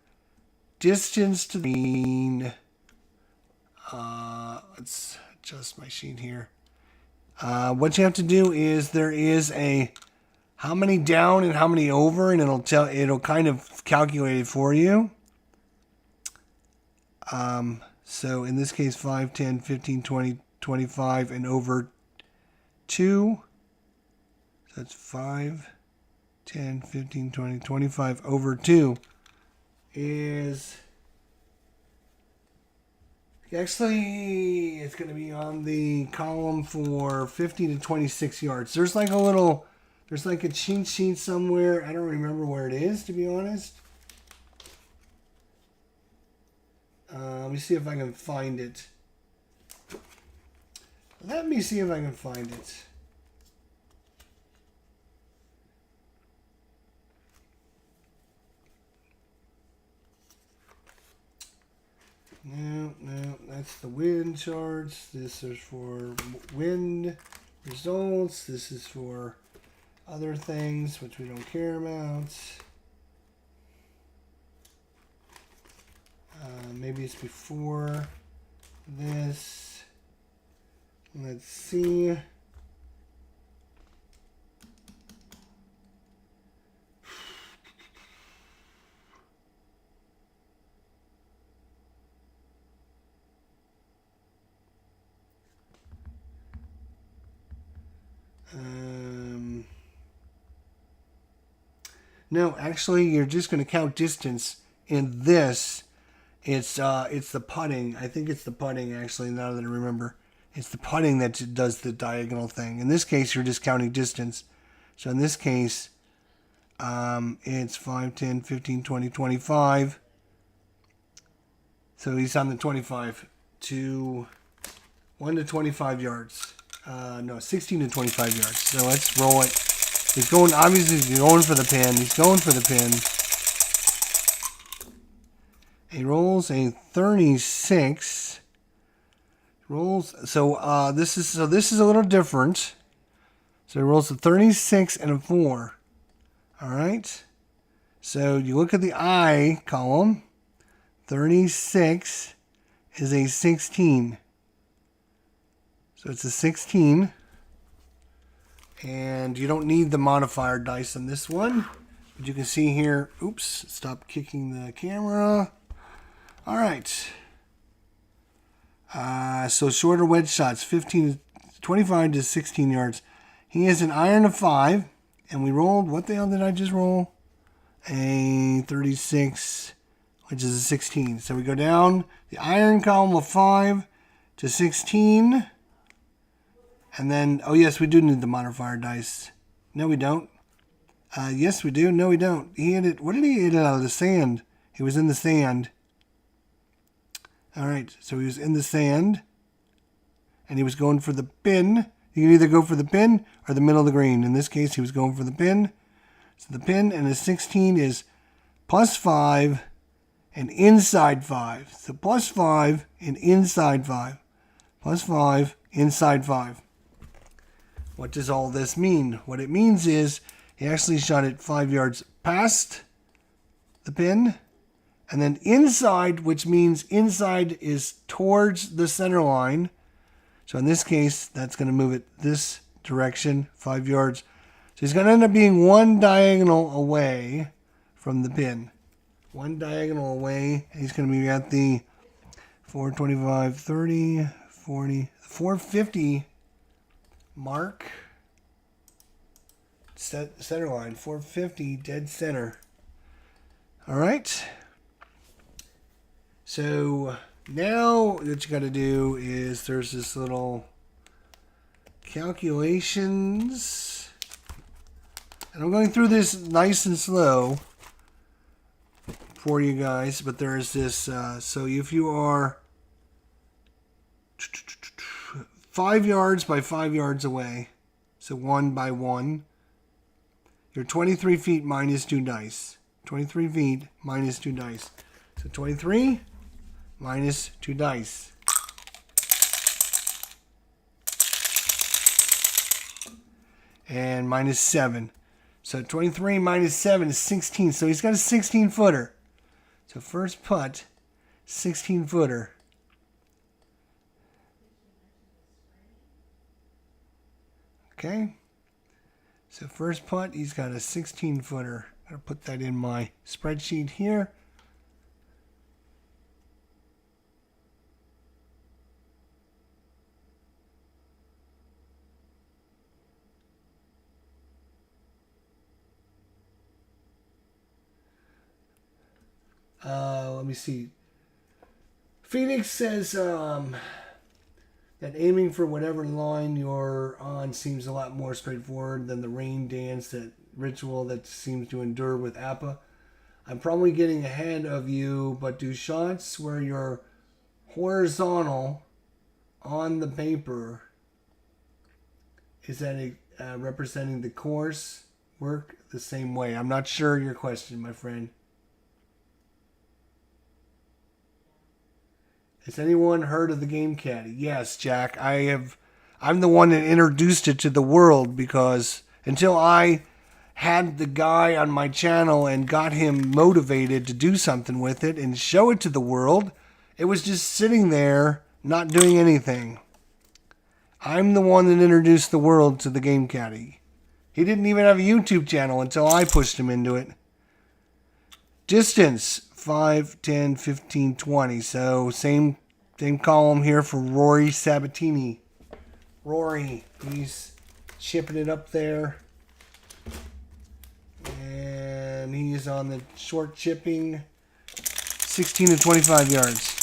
distance to the green. Let's adjust my sheet here. What you have to do is there is a how many down and how many over, and it'll kind of calculate it for you. So in this case, 5, 10, 15, 20, 25, and over 2. So that's 5, 10, 15, 20, 25 over 2 is actually, it's going to be on the column for 50 to 26 yards. There's like a cheat sheet somewhere. I don't remember where it is, to be honest. Let me see if I can find it. Let me see if I can find it. No, that's the wind charts. This is for wind results. This is for other things which we don't care about. Maybe it's before. this. Let's see. No, actually, you're just going to count distance. In this, it's the putting. I think it's the putting, actually, now that I remember. It's the putting that does the diagonal thing. In this case, you're just counting distance. So in this case, it's 5, 10, 15, 20, 25. So he's on the 25 to 1 to 25 yards. No, 16 to 25 yards. So let's roll it. He's going, obviously, he's going for the pin. He's going for the pin. He rolls a 36. Rolls, so this is a little different. So he rolls a 36 and a 4. All right. So you look at the I column. 36 is a 16. So it's a 16. And you don't need the modifier dice on this one. But you can see here, oops, stop kicking the camera. All right. So shorter wedge shots, 25 to 16 yards. He has an iron of 5. And we rolled, what the hell did I just roll? A 36, which is a 16. So we go down the iron column of 5 to 16. And then, oh yes, we do need the modifier dice. No, we don't. Yes, we do. No, we don't. He hit it. What did he hit it out of the sand? He was in the sand. All right, so he was in the sand. And he was going for the pin. You can either go for the pin or the middle of the green. In this case, he was going for the pin. So the pin and the 16 is plus 5 and inside 5. So plus 5 and inside 5. Plus 5, inside 5. What does all this mean? What it means is he actually shot it 5 yards past the pin. And then inside, which means inside is towards the center line. So in this case, that's going to move it this direction, 5 yards. So he's going to end up being one diagonal away from the pin. One diagonal away. He's going to be at the 425, 30, 40, 450 mark. Center line, 450, dead center. All right. So now what you got to do is there's this little calculations. And I'm going through this nice and slow for you guys, but there's this, so if you are 5 yards by 5 yards away, so 1 by 1, you're 23 feet minus 2 dice. 23 feet minus 2 dice. So 23 minus 2 dice. And minus 7. So 23 minus 7 is 16. So he's got a 16 footer. So first putt, 16 footer. Okay. So first putt, he's got a 16 footer. I'm going to put that in my spreadsheet here. Let me see. Phoenix says that aiming for whatever line you're on seems a lot more straightforward than the rain dance that ritual that seems to endure with Appa. I'm probably getting ahead of you, but do shots where you're horizontal on the paper, is that representing the course, work the same way? I'm not sure your question, my friend. Has anyone heard of the Game Caddy? Yes, Jack. I'm the one that introduced it to the world, because until I had the guy on my channel and got him motivated to do something with it and show it to the world, it was just sitting there, not doing anything. I'm the one that introduced the world to the Game Caddy. He didn't even have a YouTube channel until I pushed him into it. Distance, 5, 10, 15, 20. So same column here for Rory Sabbatini. Rory, he's chipping it up there. And he's on the short chipping, 16 to 25 yards.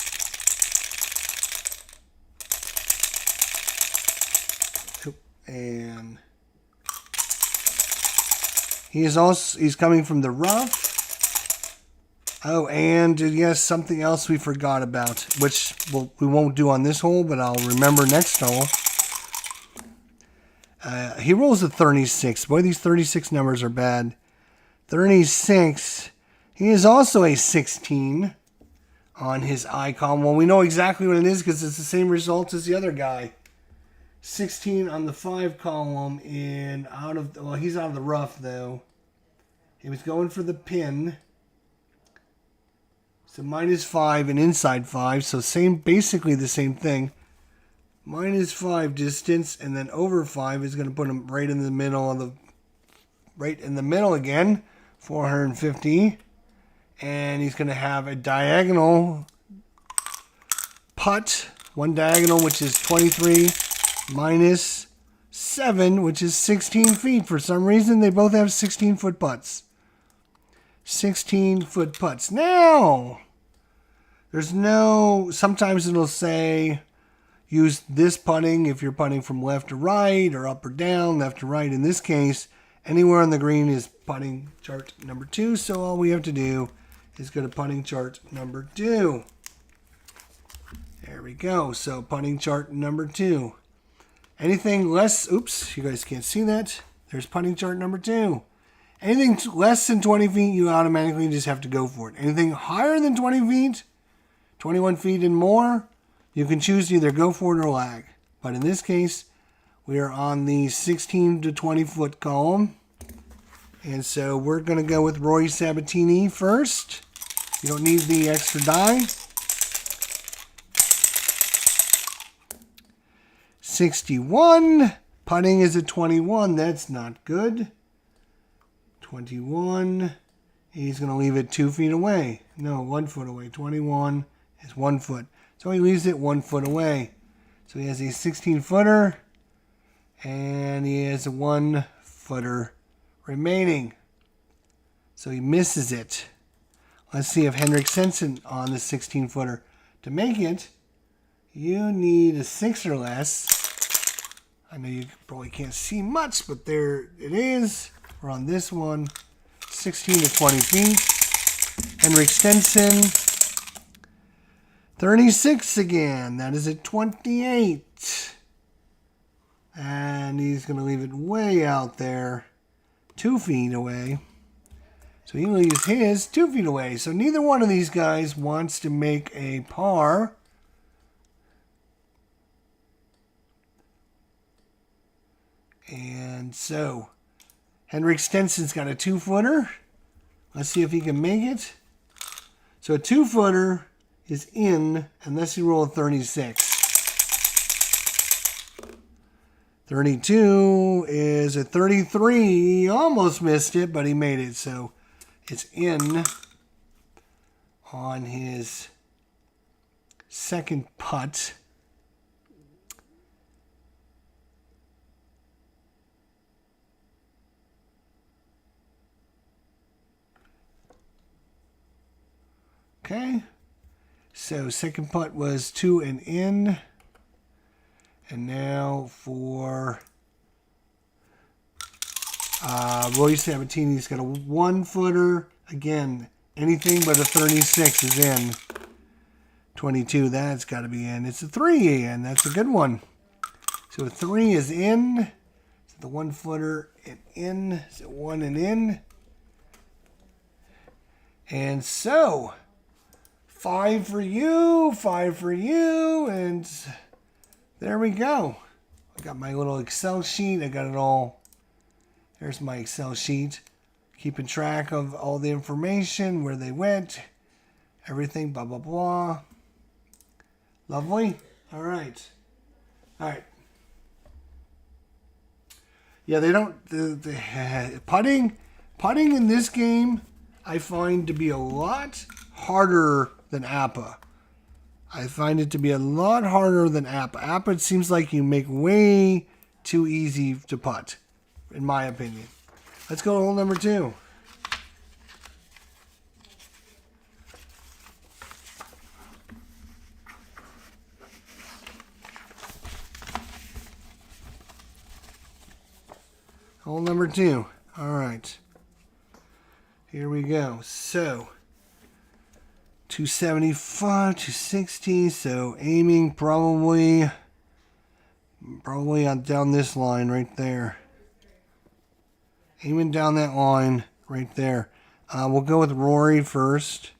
And he's coming from the rough. Oh, and yes, something else we forgot about, which we won't do on this hole, but I'll remember next hole. He rolls a 36. Boy, these 36 numbers are bad. 36. He is also a 16 on his I column. Well, we know exactly what it is because it's the same result as the other guy. 16 on the 5 column he's out of the rough though. He was going for the pin. So -5 and inside 5, so basically the same thing. -5 distance, and then over 5 is going to put him right in the middle again, 450, and he's going to have a diagonal putt, one diagonal which is 23 -7, which is 16 feet. For some reason, they both have 16-foot putts. 16-foot putts. Now, sometimes it'll say use this putting if you're putting from left to right or up or down, left to right. In this case, anywhere on the green is putting chart number 2. So all we have to do is go to putting chart number 2. There we go. So putting chart number 2. Anything less, oops, you guys can't see that. There's putting chart number 2. Anything less than 20 feet, you automatically just have to go for it. Anything higher than 20 feet, 21 feet and more, you can choose to either go for it or lag. But in this case, we are on the 16 to 20 foot column. And so we're going to go with Rory Sabbatini first. You don't need the extra die. 61. Putting is a 21. That's not good. 21. He's going to leave it 2 feet away. No, 1 foot away. 21 is 1 foot. So he leaves it 1 foot away. So he has a 16-footer. And he has a 1-footer remaining. So he misses it. Let's see if Henrick Stenson on the 16-footer. To make it, you need a 6 or less. I know you probably can't see much, but there it is. We're on this one. 16 to 20 feet. Henrick Stenson. 36 again. That is at 28. And he's going to leave it way out there. 2 feet away. So he leaves his 2 feet away. So neither one of these guys wants to make a par. And so, Henrick Stenson's got a 2-footer. Let's see if he can make it. So a 2-footer is in unless you roll a 36. 32 is a 33. He almost missed it, but he made it. So it's in on his second putt. Okay, so second putt was 2 and in. And now for Rory Sabbatini's got a 1-footer. Again, anything but a 36 is in. 22, that's got to be in. It's a 3, and that's a good one. So a 3 is in. So the 1-footer and in. So 1 and in. And so 5 for you, 5 for you, and there we go. I got my little Excel sheet. I got it all. There's my Excel sheet. Keeping track of all the information, where they went, everything, blah, blah, blah. Lovely. All right. All right. Yeah, they don't. The putting in this game, I find to be a lot harder than APA. I find it to be a lot harder than APA. APA, it seems like you make way too easy to putt, in my opinion. Let's go to hole number 2. Hole number 2. All right. Here we go. So, 275, 260. So, aiming probably on down this line right there. Aiming down that line right there. We'll go with Rory first.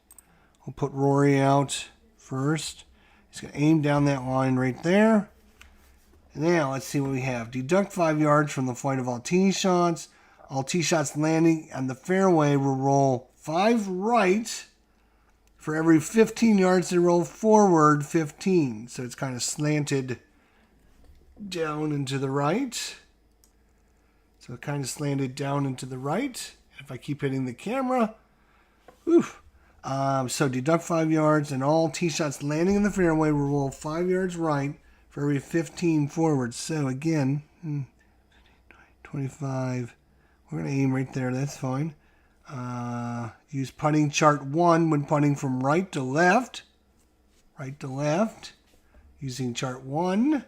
We'll put Rory out first. He's going to aim down that line right there. Now, let's see what we have. Deduct 5 yards from the flight of all tee shots. All tee shots landing on the fairway will roll 5 right. For every 15 yards, they roll forward 15. So it's kind of slanted down and to the right. So it kind of slanted down and to the right. If I keep hitting the camera. Oof. So deduct 5 yards, and all tee shots landing in the fairway will roll 5 yards right. For every 15 forward. So again, 25. We're going to aim right there. That's fine. Use putting chart 1 when putting from right to left. Right to left. Using chart 1.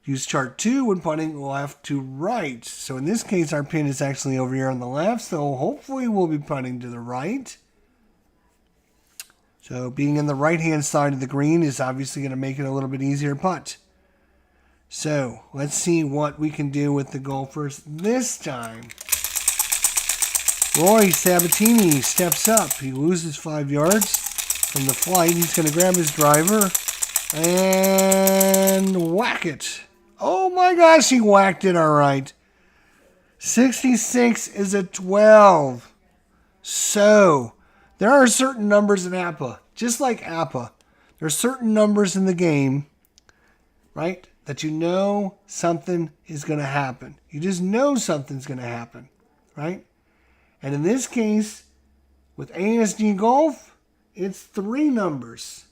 Use chart 2 when putting left to right. So in this case, our pin is actually over here on the left. So hopefully we'll be putting to the right. So being in the right-hand side of the green is obviously going to make it a little bit easier putt. So let's see what we can do with the golfers this time. Rory Sabbatini steps up. He loses 5 yards from the flight. He's going to grab his driver and whack it. Oh my gosh, he whacked it all right. 66 is a 12. So there are certain numbers in APA, just like APA. There are certain numbers in the game, right, that you know something is going to happen. You just know something's going to happen, right? And in this case, with ASG Golf, it's 3 numbers.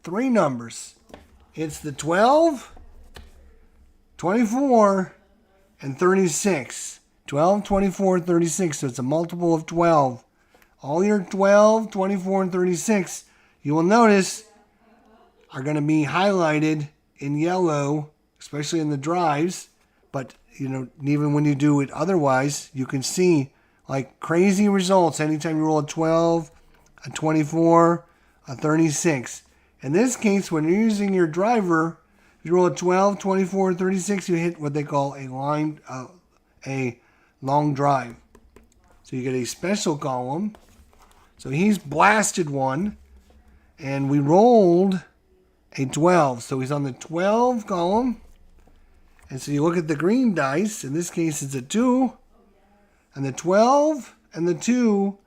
3 numbers. It's the 12, 24, and 36. 12, 24, 36. So it's a multiple of 12. All your 12, 24, and 36, you will notice, are going to be highlighted in yellow, especially in the drives. But, you know, even when you do it otherwise, you can see like crazy results anytime you roll a 12, a 24, a 36. In this case, when you're using your driver, if you roll a 12, 24, and 36, you hit what they call a long drive. So you get a special column. So he's blasted one, and we rolled a 12. So he's on the 12 column. And so you look at the green dice. In this case, it's a 2. And the 12 and the 2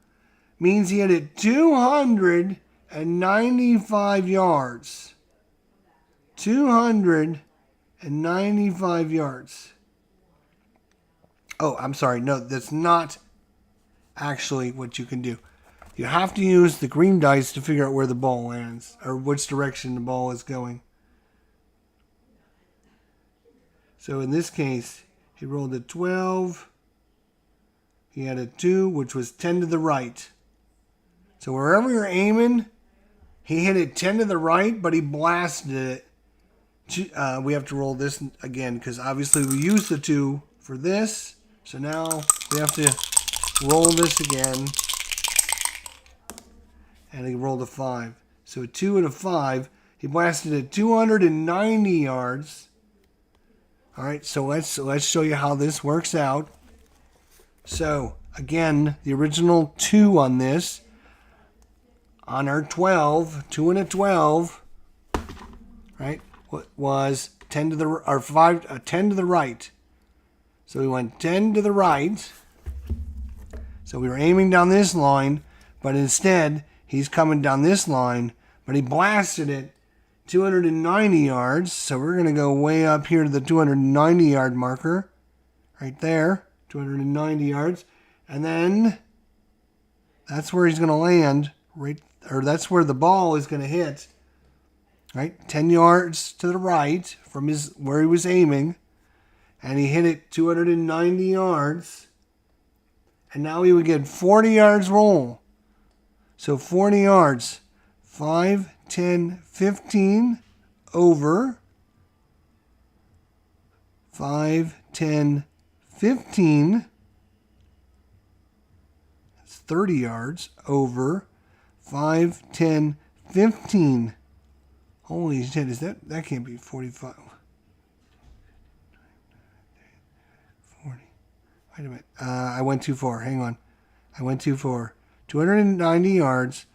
means he had it 295 yards. 295 yards. Oh, I'm sorry. No, that's not actually what you can do. You have to use the green dice to figure out where the ball lands, or which direction the ball is going. So in this case, he rolled a 12. He had a 2, which was 10 to the right. So wherever you're aiming, he hit it 10 to the right, but he blasted it. We have to roll this again, because obviously we used the 2 for this. So now we have to roll this again. And he rolled a 5. So a 2 and a 5. He blasted it 290 yards. All right, so let's show you how this works out. So again, the original 2 on this, on our 12, 2 and a 12, right, was 10 to the or 5 10 to the right. So we went 10 to the right. So we were aiming down this line, but instead he's coming down this line, but he blasted it 290 yards. So we're going to go way up here to the 290 yard marker. Right there. 290 yards. And then that's where he's going to land. Or that's where the ball is going to hit. Right? 10 yards to the right from where he was aiming. And he hit it 290 yards. And now he would get 40 yards roll. So 40 yards. 5, 10, 15 over. 5, 10, 15. That's 30 yards over. 5, 10, 15. Holy shit, that can't be 45. 40. Wait a minute. I went too far. Hang on. I went too far. 290 yards.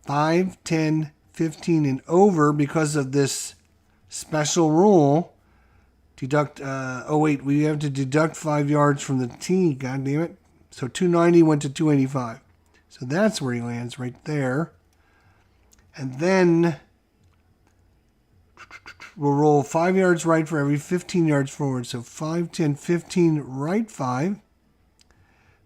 5, 10, 15 and over because of this special rule. Deduct, we have to deduct 5 yards from the tee, god damn it. So 290 went to 285. So that's where he lands, right there. And then we'll roll 5 yards right for every 15 yards forward. So 5, 10, 15, right 5.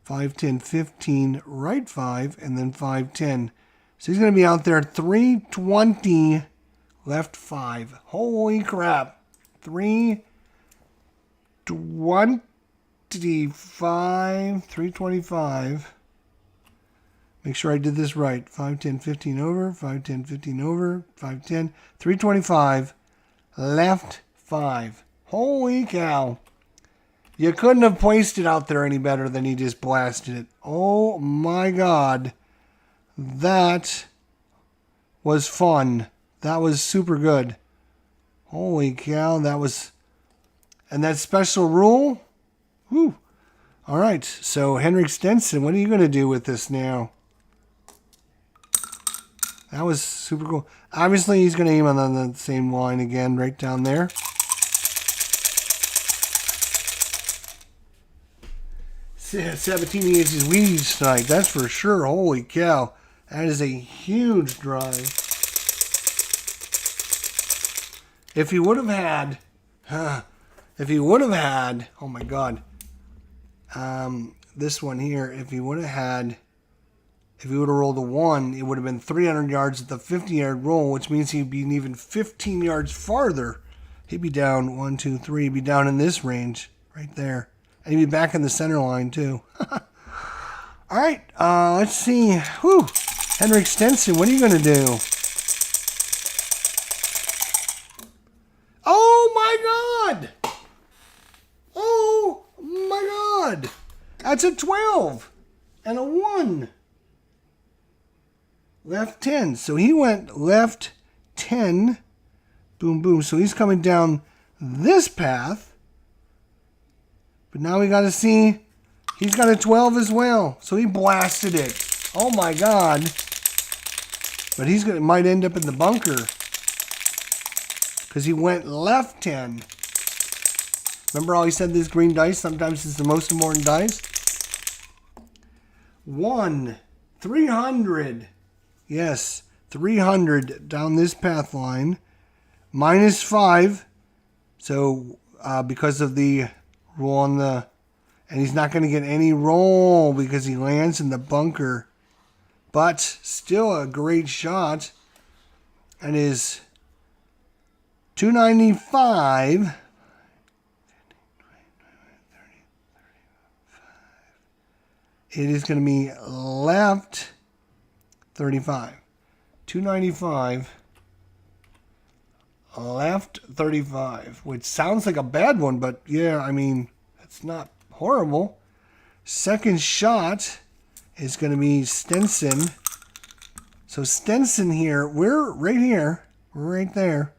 5, 10, 15, right 5. And then 5, 10. So he's going to be out there 320, left 5. Holy crap. 325. Make sure I did this right. 5, 10, 15 over. 5, 10, 15 over. 5, 10. 325, left 5. Holy cow. You couldn't have placed it out there any better than he just blasted it. Oh my God. That was fun. That was super good. Holy cow, that was... And that special rule? Whew. All right, so Henrick Stenson, what are you going to do with this now? That was super cool. Obviously, he's going to aim on the same line again, right down there. Sabbatini is his weeds tonight, that's for sure. Holy cow. That is a huge drive. If he would have had, oh my God, this one here, if he would have rolled a 1, it would have been 300 yards at the 50-yard roll, which means he'd be even 15 yards farther. He'd be down 1, 2, 3. He'd be down in this range right there. And he'd be back in the center line, too. All right, let's see. Whew. Henrick Stenson, what are you going to do? Oh, my God. Oh, my God. That's a 12 and a 1. Left 10. So he went left 10. Boom, boom. So he's coming down this path. But now we got to see, he's got a 12 as well. So he blasted it. Oh, my God. But might end up in the bunker. Because he went left 10. Remember how he said this green dice sometimes is the most important dice? 1, 300. Yes, 300 down this path line. -5. So, because of the roll on the... And he's not going to get any roll because he lands in the bunker. But still a great shot. And is 295. It is going to be left 35. 295. Left 35. Which sounds like a bad one, but yeah, I mean, it's not horrible. Second shot is going to be Stenson. So Stenson here, we're right here. We're right there.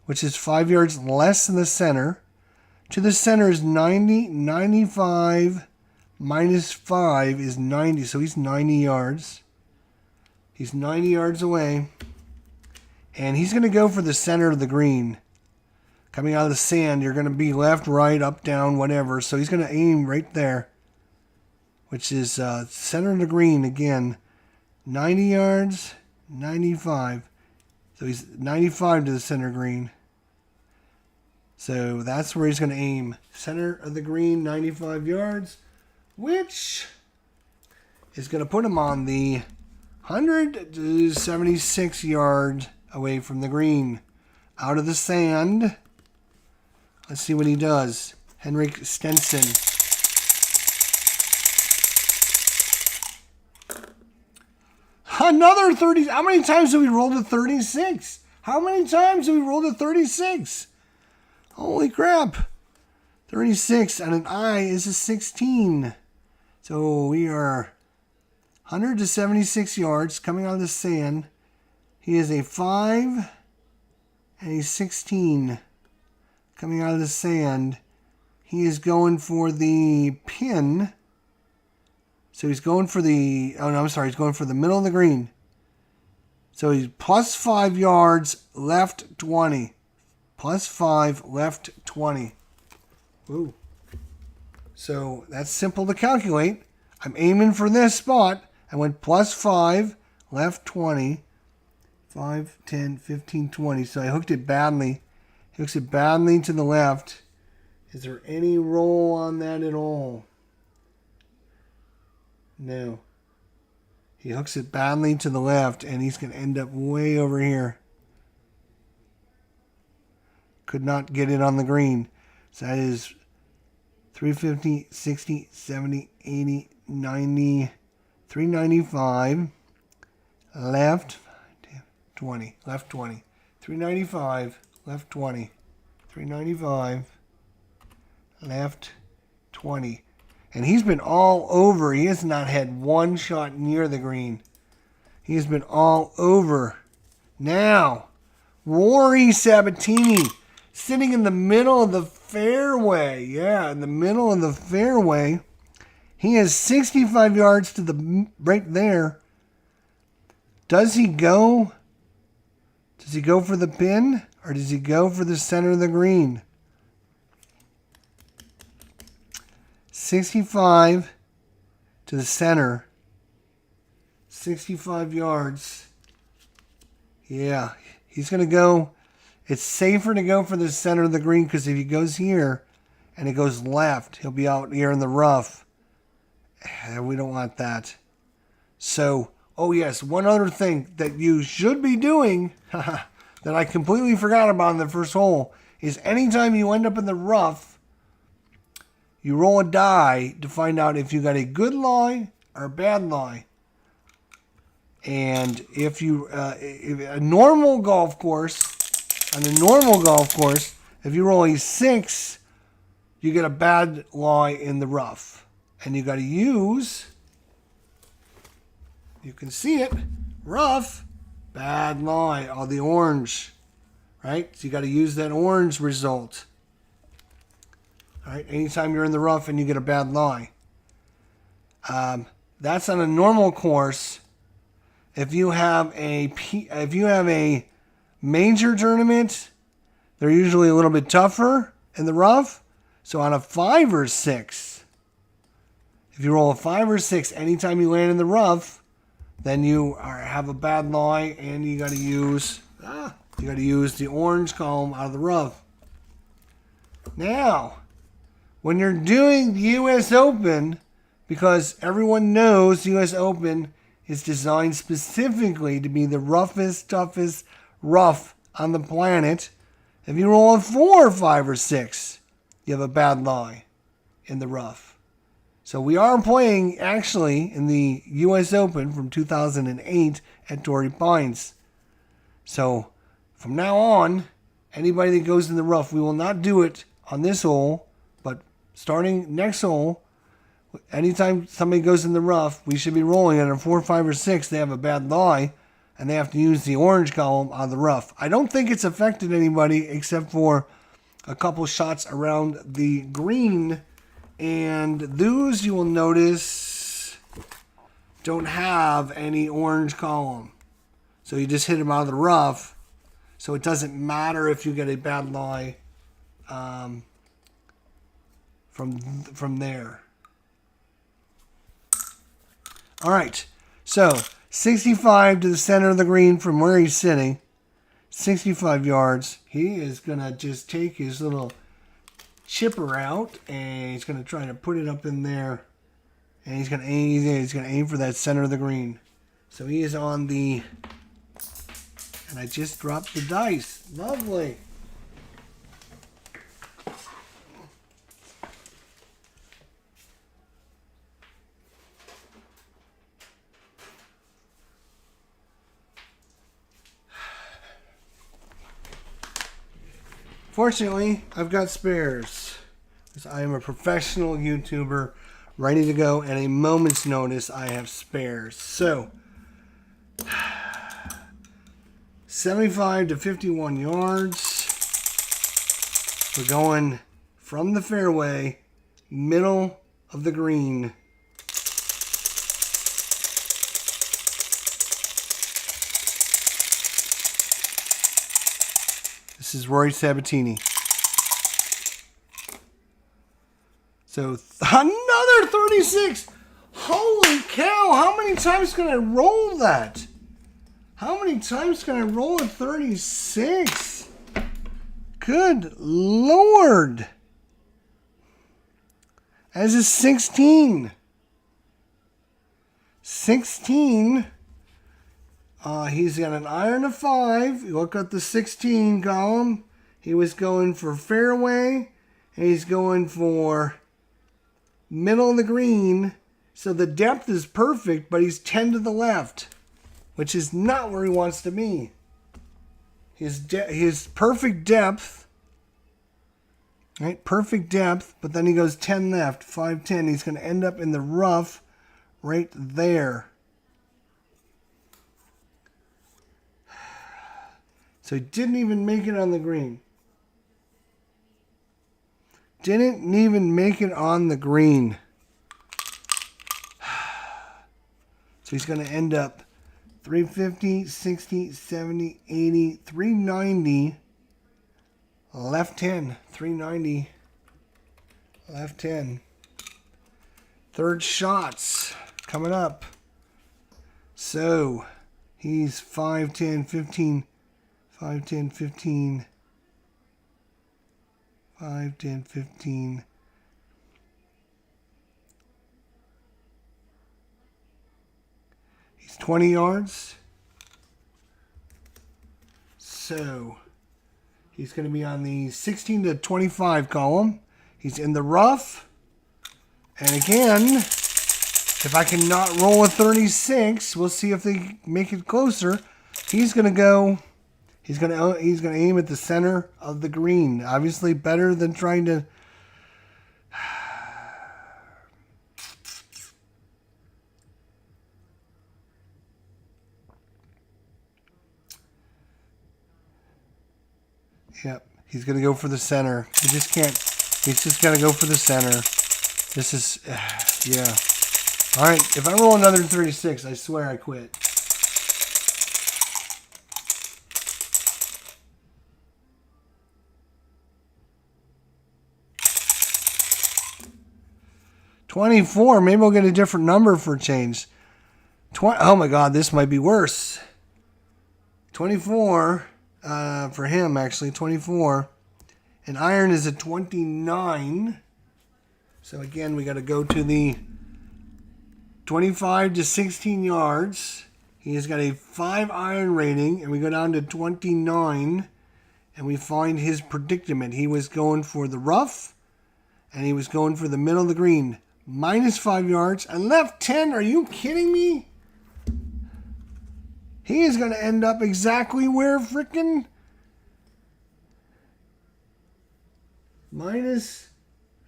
Which is 5 yards less than the center. To the center is 90, 95... -5 is 90, so he's 90 yards. He's 90 yards away. And he's going to go for the center of the green. Coming out of the sand, you're going to be left, right, up, down, whatever. So he's going to aim right there, which is center of the green again. 90 yards, 95. So he's 95 to the center green. So that's where he's going to aim. Center of the green, 95 yards, which is going to put him on the 176 yards away from the green. Out of the sand. Let's see what he does. Henrick Stenson. Another 30. How many times have we rolled a 36? How many times have we rolled a 36? Holy crap. 36 and an I is a 16. So we are 176 yards coming out of the sand. He is a 5 and he's 16 coming out of the sand. He is going for the pin. So he's going for the, oh no, I'm sorry, he's going for the middle of the green. So he's plus 5 yards, left 20. Plus 5, left 20. Ooh. So that's simple to calculate. I'm aiming for this spot. I went plus 5, left 20. 5, 10, 15, 20. So I hooked it badly. He hooks it badly to the left. Is there any roll on that at all? No. He hooks it badly to the left, and he's going to end up way over here. Could not get it on the green. So that is 350, 60, 70, 80, 90, 395. Left 20. Left 20. 395. Left 20. 395. Left 20. And he's been all over. He has not had one shot near the green. He has been all over. Now, Rory Sabbatini sitting in the middle of the fairway. Yeah, in the middle of the fairway. He has 65 yards to the right there. Does he go? Does he go for the pin? Or does he go for the center of the green? 65 to the center. 65 yards. Yeah, he's going to go. It's safer to go for the center of the green because if he goes here and it goes left, he'll be out here in the rough. We don't want that. So, oh yes, one other thing that you should be doing that I completely forgot about in the first hole is anytime you end up in the rough, you roll a die to find out if you got a good lie or a bad lie. And if you, if a normal golf course, on a normal golf course, if you roll a 6, you get a bad lie in the rough. And you got to use, you can see it, rough, bad lie, all the orange, right? So you got to use that orange result. All right, anytime you're in the rough and you get a bad lie. That's on a normal course. If you have a major tournament, they're usually a little bit tougher in the rough. So on a 5 or 6, if you roll a 5 or 6, anytime you land in the rough, then you have a bad lie, and you got to use the orange column out of the rough. Now, when you're doing the U.S. Open, because everyone knows the U.S. Open is designed specifically to be the roughest, toughest rough on the planet, if you roll a 4, 5, or 6, you have a bad lie in the rough. So we are playing, actually, in the U.S. Open from 2008 at Torrey Pines. So from now on, anybody that goes in the rough, we will not do it on this hole, but starting next hole, anytime somebody goes in the rough, we should be rolling at a 4, 5, or 6. They have a bad lie, and they have to use the orange column on the rough. I don't think it's affected anybody except for a couple shots around the green, and those you will notice don't have any orange column. So you just hit them out of the rough, so it doesn't matter if you get a bad lie from there. All right, so 65 to the center of the green from where he's sitting. 65 yards. He is going to just take his little chipper out, and he's going to try to put it up in there. And he's going to aim for that center of the green. So he is on the... And I just dropped the dice. Lovely. Fortunately, I've got spares, because I am a professional YouTuber, ready to go. At a moment's notice, I have spares. So, 75 to 51 yards. We're going from the fairway, middle of the green. This is Rory Sabbatini. So another 36. Holy cow. How many times can I roll that? How many times can I roll a 36? Good Lord. As a 16. 16. He's got an iron of 5. You look at the 16 column. He was going for fairway. And he's going for middle of the green. So the depth is perfect, but he's 10 to the left, which is not where he wants to be. His perfect depth, right? Perfect depth, but then he goes 10 left, 5, 10. He's going to end up in the rough right there. So he didn't even make it on the green. Didn't even make it on the green. So he's going to end up 350, 60, 70, 80, 390. Left 10. 390. Left 10. Third shots coming up. So he's 5, 10, 15. 5, 10, 15. 5, 10, 15. He's 20 yards. So he's going to be on the 16 to 25 column. He's in the rough. And again, if I cannot roll a 36, we'll see if they make it closer. He's going to go... He's gonna aim at the center of the green. Obviously better than trying to... Yep, he's gonna go for the center. He just can't... He's just gonna go for the center. This is... yeah. Alright, if I roll another 36, I swear I quit. $24. Maybe we'll get a different number for a change. Oh my God, this might be worse. 24 for him, actually. 24. And iron is a 29. So again, we got to go to the 25 to 16 yards. He has got a 5 iron rating, and we go down to 29, and we find his predicament. He was going for the rough, and he was going for the middle of the green. Minus 5 yards and left 10. Are you kidding me? He is going to end up exactly where frickin' minus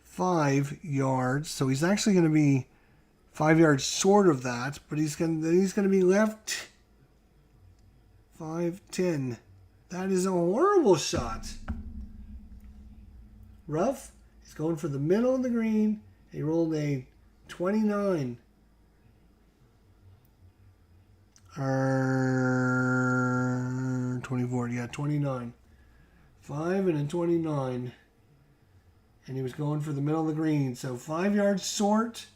5 yards. So he's actually going to be 5 yards short of that, but he's going to be left 5, 10. That is a horrible shot. Rough. He's going for the middle of the green. He rolled a 29. 24, yeah, 29. 5 and a 29. And he was going for the middle of the green. So 5 yards short,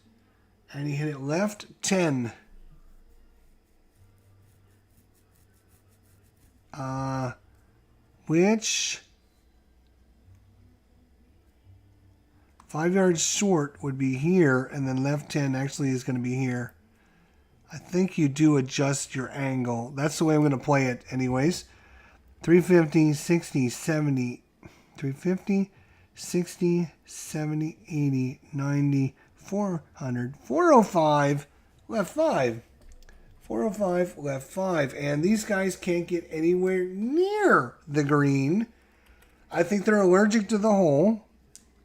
and he hit it left 10. which 5 yards short would be here, and then left 10 actually is going to be here. I think you do adjust your angle. That's the way I'm going to play it anyways. 350, 60, 70, 350, 60, 70, 80, 90, 400, 405, left 5. 405, left 5. And these guys can't get anywhere near the green. I think they're allergic to the hole.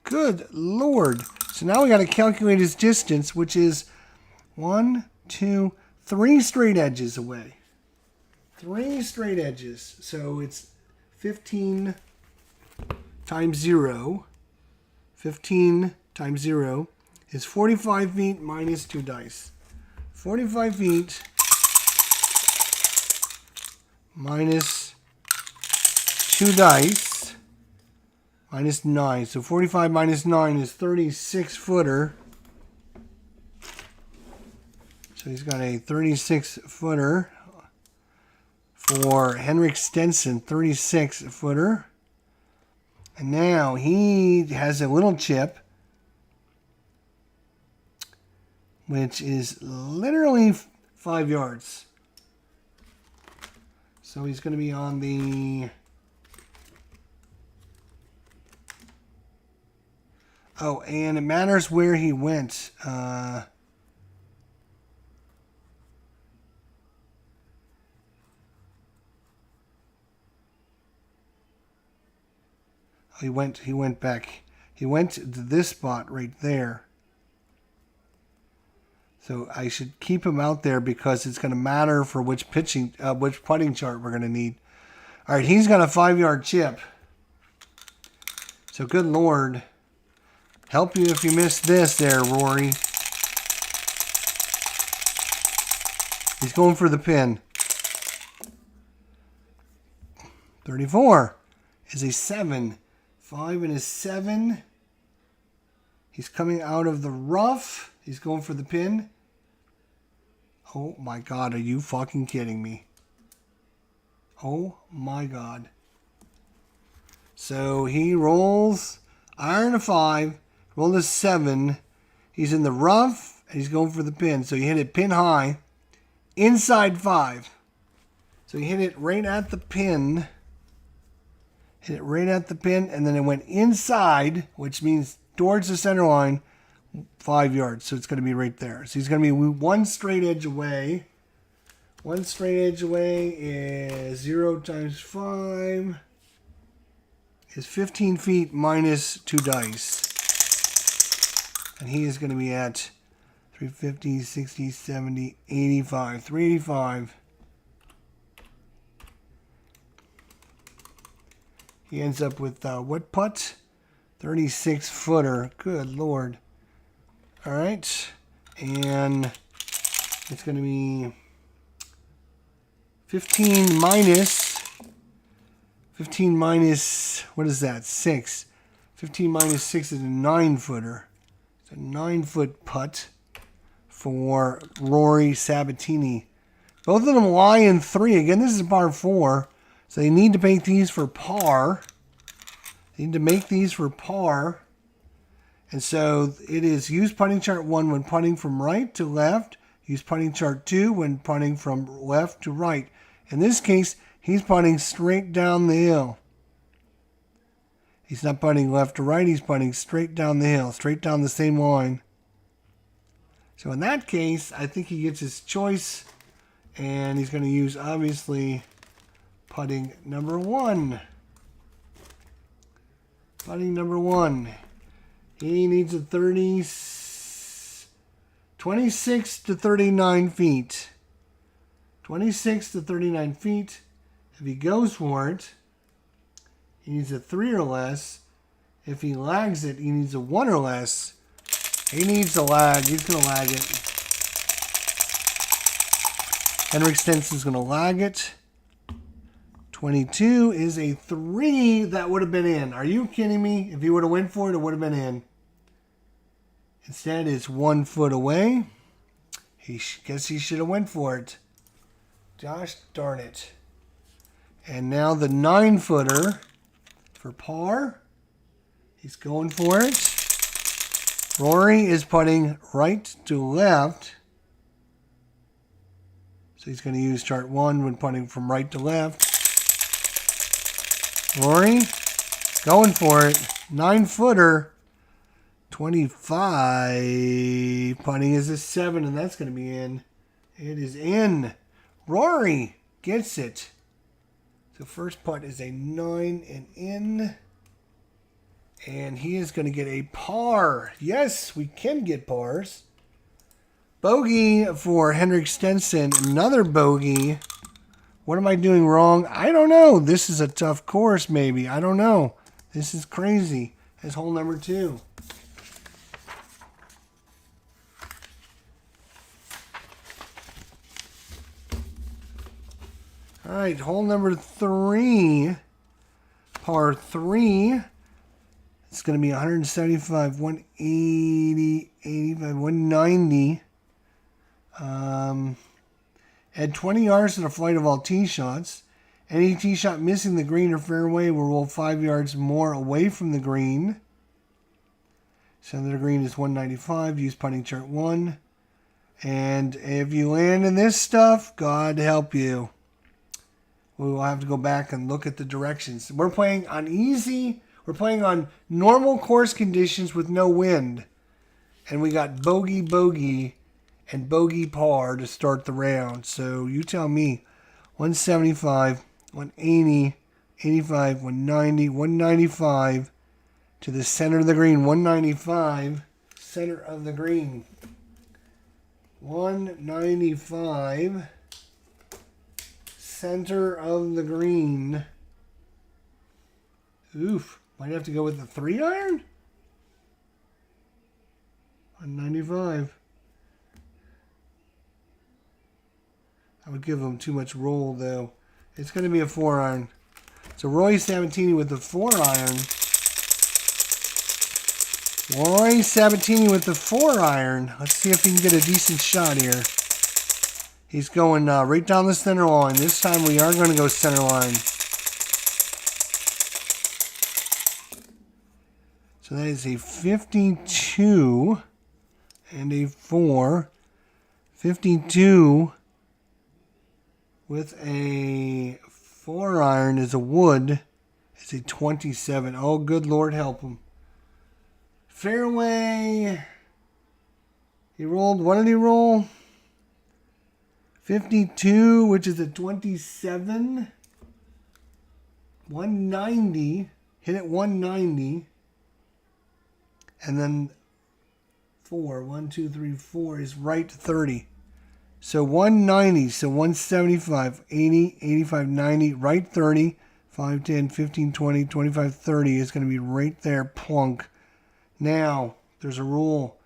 Good Lord. So now we got to calculate his distance, which is 1, 2, 3 straight edges away. 3 straight edges. So it's 15 times 0. 15 times 0 is 45 feet minus 2 dice. 45 feet minus 2 dice minus 9. So 45 minus 9 is 36 footer. So he's got a 36 footer for Henrick Stenson, 36 footer. And now he has a little chip, which is literally 5 yards. So he's going to be on the... Oh, and it matters where he went. He went back. He went to this spot right there. So I should keep him out there because it's going to matter for which putting chart we're going to need. All right, he's got a 5-yard chip. So good Lord, help you if you missed this there, Rory. He's going for the pin. 34 is a 7. 5 and a 7. He's coming out of the rough. He's going for the pin. Oh my God, are you fucking kidding me? Oh my God. So he rolls iron a 5, rolled a 7. He's in the rough, and he's going for the pin. So he hit it pin high, inside 5. So he hit it right at the pin. Hit it right at the pin, and then it went inside, which means towards the center line, 5 yards. So it's going to be right there. So he's going to be 1 straight edge away. 1 straight edge away is 0 times 5 is 15 feet minus 2 dice. And he is going to be at 350, 60, 70, 85. 385. He ends up with what putt? 36 footer. Good Lord. All right. And it's going to be 15 minus, what is that? 6. 15 minus 6 is a 9 footer. It's a 9-foot putt for Rory Sabbatini. Both of them lie in 3. Again, this is a par 4. So they need to make these for par. They need to make these for par. And so it is use putting chart 1 when putting from right to left. Use putting chart 2 when putting from left to right. In this case, he's putting straight down the hill. He's not putting left to right. He's putting straight down the hill, straight down the same line. So in that case, I think he gets his choice. And he's going to use, obviously, putting number 1. Putting number 1. He needs a 26 to 39 feet. 26 to 39 feet. If he goes for it, he needs a 3 or less. If he lags it, he needs a 1 or less. He needs a lag. He's going to lag it. Henrick Stenson's going to lag it. 22 is a 3 that would have been in. Are you kidding me? If he would have went for it, it would have been in. Instead, it's 1 foot away. Guess he should have went for it. Gosh darn it. And now the 9-footer for par. He's going for it. Rory is putting right to left. So he's going to use chart 1 when putting from right to left. Rory going for it. 9-footer. 25. Putting is a 7, and that's going to be in. It is in. Rory gets it. The first putt is a 9 and in. And he is going to get a par. Yes, we can get pars. Bogey for Henrick Stenson. Another bogey. What am I doing wrong? I don't know. This is a tough course, maybe. I don't know. This is crazy. That's hole number 2. All right, hole number 3. Par 3. It's going to be 175, 180, 85, 190. Add 20 yards to the flight of all tee shots. Any tee shot missing the green or fairway will roll 5 yards more away from the green. Center of the green is 195. Use putting chart 1. And if you land in this stuff, God help you. We will have to go back and look at the directions. We're playing on easy. We're playing on normal course conditions with no wind. And we got bogey, bogey, and bogey par to start the round. So you tell me. 175, 180, 85, 190, 195 to the center of the green. 195, center of the green. 195, center of the green. Oof. Might have to go with the 3-iron. 195. I would give him too much roll, though. It's going to be a 4-iron. So Rory Sabbatini with the 4-iron. Rory Sabbatini with the 4-iron. Let's see if he can get a decent shot here. He's going right down the center line. This time we are going to go center line. So that is a 52 and a 4. 52 with a 4-iron is a wood. It's a 27. Oh, good Lord help him. Fairway. He rolled, what did he roll? 52, which is a 27. 190. Hit it 190. And then 4, 1, 2, 3, 4 is right 30. So 190, so 175, 80, 85, 90, right 30, 5, 10, 15, 20, 25, 30 is going to be right there, plunk. Now, there's a rule.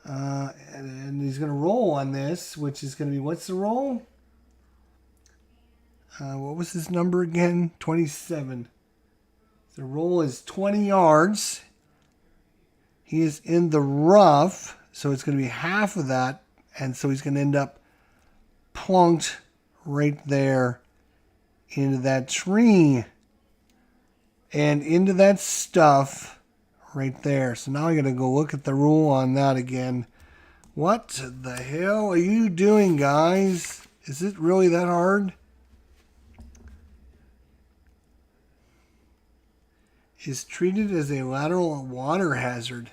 And he's going to roll on this, which is going to be, what's the roll? What was his number again? 27. The roll is 20 yards. He is in the rough, so it's going to be half of that, and so he's going to end up plunked right there into that tree and into that stuff right there. So now I got to go look at the rule on that again. What the hell are you doing, guys? Is it really that hard? Is treated as a lateral water hazard.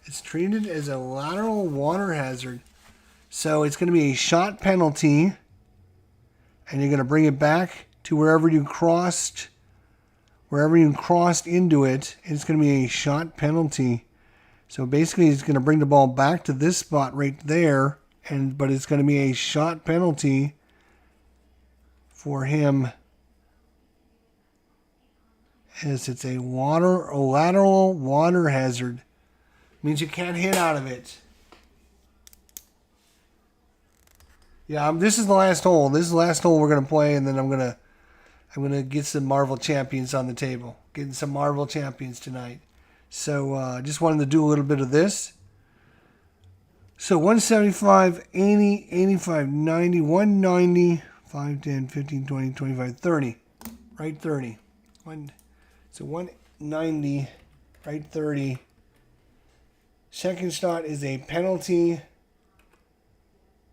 It's treated as a lateral water hazard. So it's going to be a shot penalty. And you're going to bring it back to wherever you crossed into it. It's going to be a shot penalty. So basically he's going to bring the ball back to this spot right there. But it's going to be a shot penalty for him. As it's a lateral water hazard. Means you can't hit out of it. Yeah, this is the last hole. This is the last hole we're gonna play, and then I'm gonna get some Marvel champions on the table. Getting some Marvel champions tonight. So just wanted to do a little bit of this. So 175, 80, 85, 90, 190, 5, 10, 15, 20, 25, 30. Right 30. So 190, right 30. Second shot is a penalty.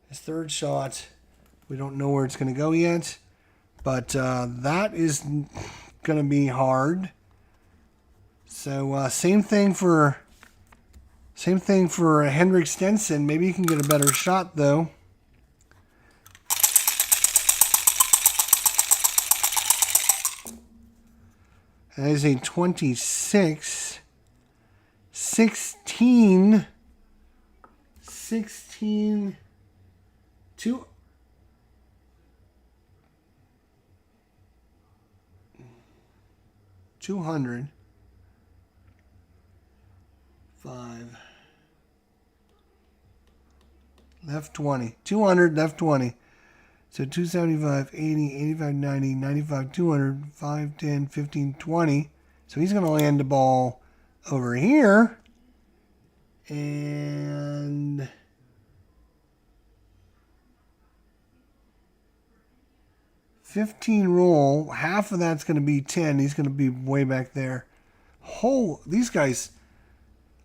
His third shot, we don't know where it's going to go yet. But that is going to be hard. So same thing for Henrick Stenson. Maybe you can get a better shot though. That is a 26, 16, 2. 200, 5, left 20, 200, left 20. So 275, 80, 85, 90, 95, 200, 5, 10, 15, 20. So he's going to land the ball over here. And $15 roll. Half of that's going to be 10. He's going to be way back there. These guys,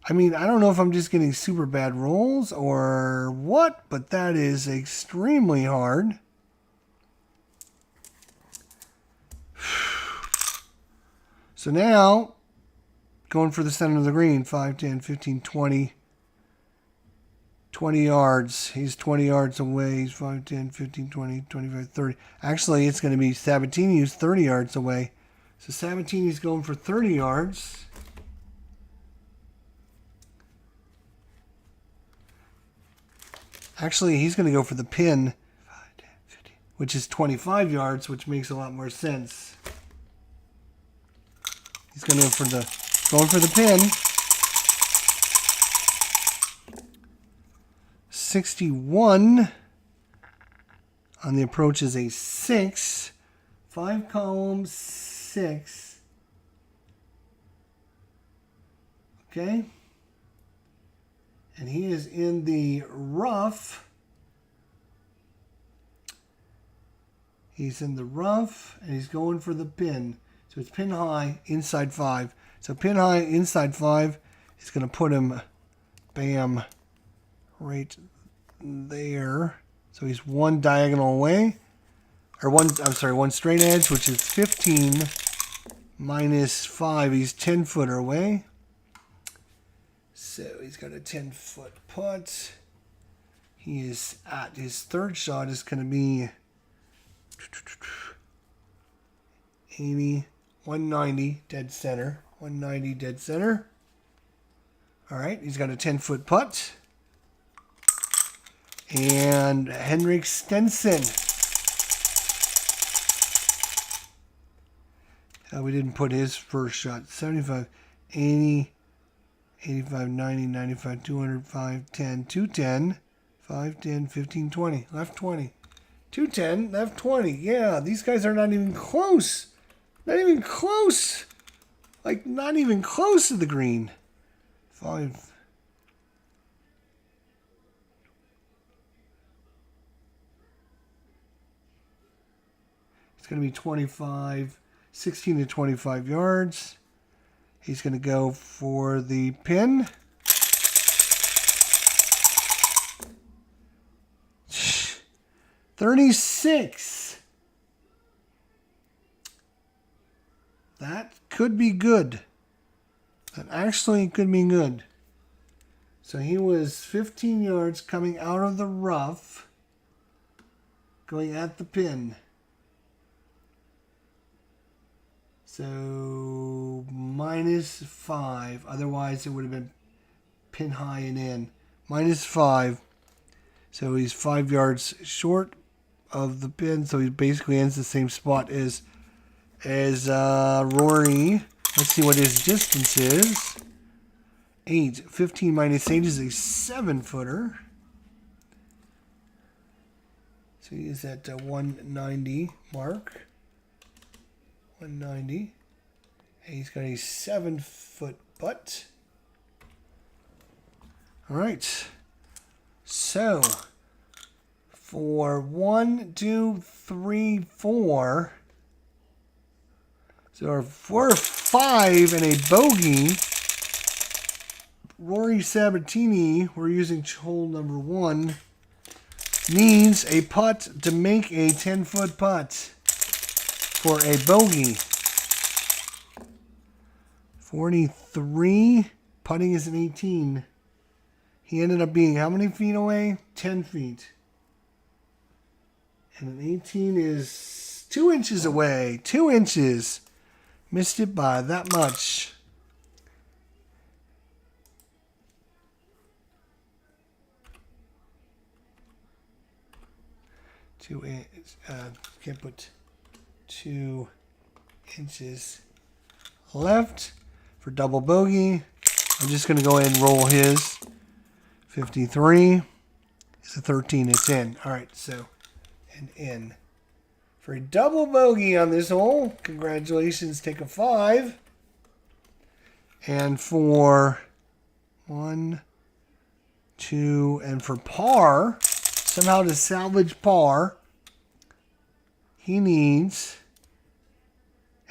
I mean, I don't know if I'm just getting super bad rolls or what, but that is extremely hard. So now, going for the center of the green, 5, 10, 15, 20. 20 yards. He's 20 yards away. He's 5, 10, 15, 20, 25, 30. Actually, it's going to be Sabbatini who's 30 yards away. So Sabbatini's going for 30 yards. Actually, he's going to go for the pin, 5, 10, 15, which is 25 yards, which makes a lot more sense. He's going to go for the pin. 61 on the approach is a 6. 5 columns, 6. Okay. And he is in the rough. He's in the rough, and he's going for the pin. So it's pin high, inside 5. So pin high, inside 5 is going to put him, bam, right there. So he's one diagonal away. Or one straight edge, which is 15 minus 5. He's 10-footer away. So he's got a 10-foot putt. He is at his third shot is going to be 80, 190 dead center. 190 dead center. All right, he's got a 10-foot putt. And Henrick Stenson. We didn't put his first shot. 75, 80, 85, 90, 95, 200, 5, 10, 210, 5, 10, 15, 20. Left 20. 210, left 20. Yeah, these guys are not even close. Not even close. Like, not even close to the green. 5. It's going to be 25, 16 to 25 yards. He's going to go for the pin. $36. That could be good. That actually could be good. So he was 15 yards coming out of the rough, going at the pin. So minus 5. Otherwise, it would have been pin high and in. Minus 5. So he's 5 yards short of the pin. So he basically ends the same spot as Rory. Let's see what his distance is. 8. 15 minus 8 is a 7-footer. So he is at 190 mark. 190. And he's got a 7-foot putt. All right. So, For 1, 2, 3, 4. So our 4 or 5 and a bogey. Rory Sabbatini, we're using hole number 1, needs a putt to make a 10-foot putt for a bogey. 43. Putting is an 18. He ended up being how many feet away? 10 feet. And an 18 is 2 inches away. 2 inches. Missed it by that much. Can't put 2 inches left for double bogey. I'm just going to go ahead and roll his. 53 is a 13. It's in. All right, so and in. For a double bogey on this hole, congratulations, take a 5. And for 1, 2, and for par, somehow to salvage par, he needs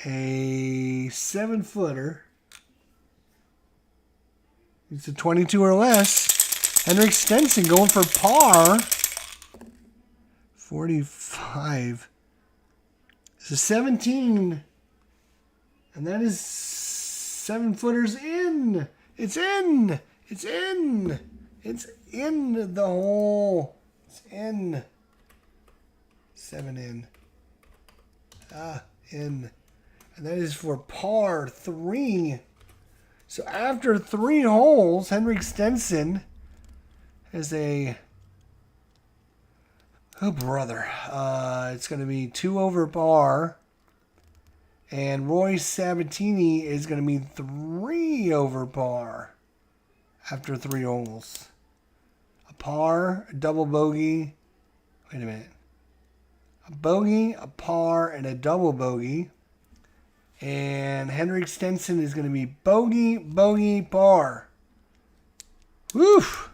a 7-footer. It's a 22 or less. Henrick Stenson going for par. 45. It's a 17. And that is 7-footers in. It's in. It's in. It's in the hole. It's in. 7 in. In. And that is for par 3. So after 3 holes, Henrick Stenson has a... Oh, brother. It's going to be 2 over par. And Rory Sabbatini is going to be 3 over par after 3 holes. A par, a double bogey. Wait a minute. A bogey, a par, and a double bogey. And Henrick Stenson is going to be bogey, bogey, par. Woof!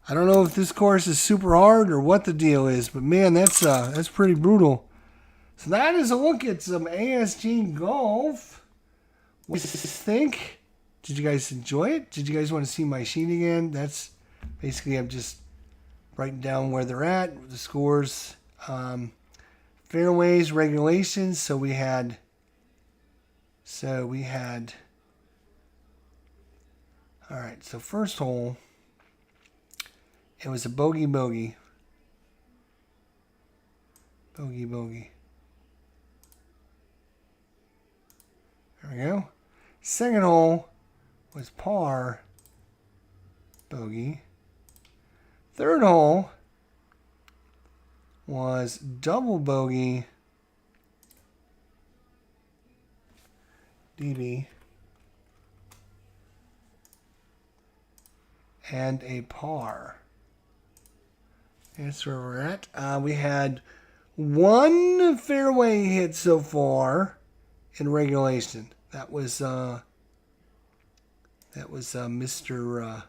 I don't know if this course is super hard or what the deal is, but man, that's pretty brutal. So that is a look at some ASG golf. What do you think? Did you guys enjoy it? Did you guys want to see my sheet again? That's basically, I'm just writing down where they're at, the scores, fairways, regulations. So we had, all right, so first hole, it was a bogey, bogey. Bogey, bogey. There we go. Second hole was par, bogey. Third hole was double bogey, DB, and a par. That's where we're at. We had 1 fairway hit so far in regulation. That was Mr.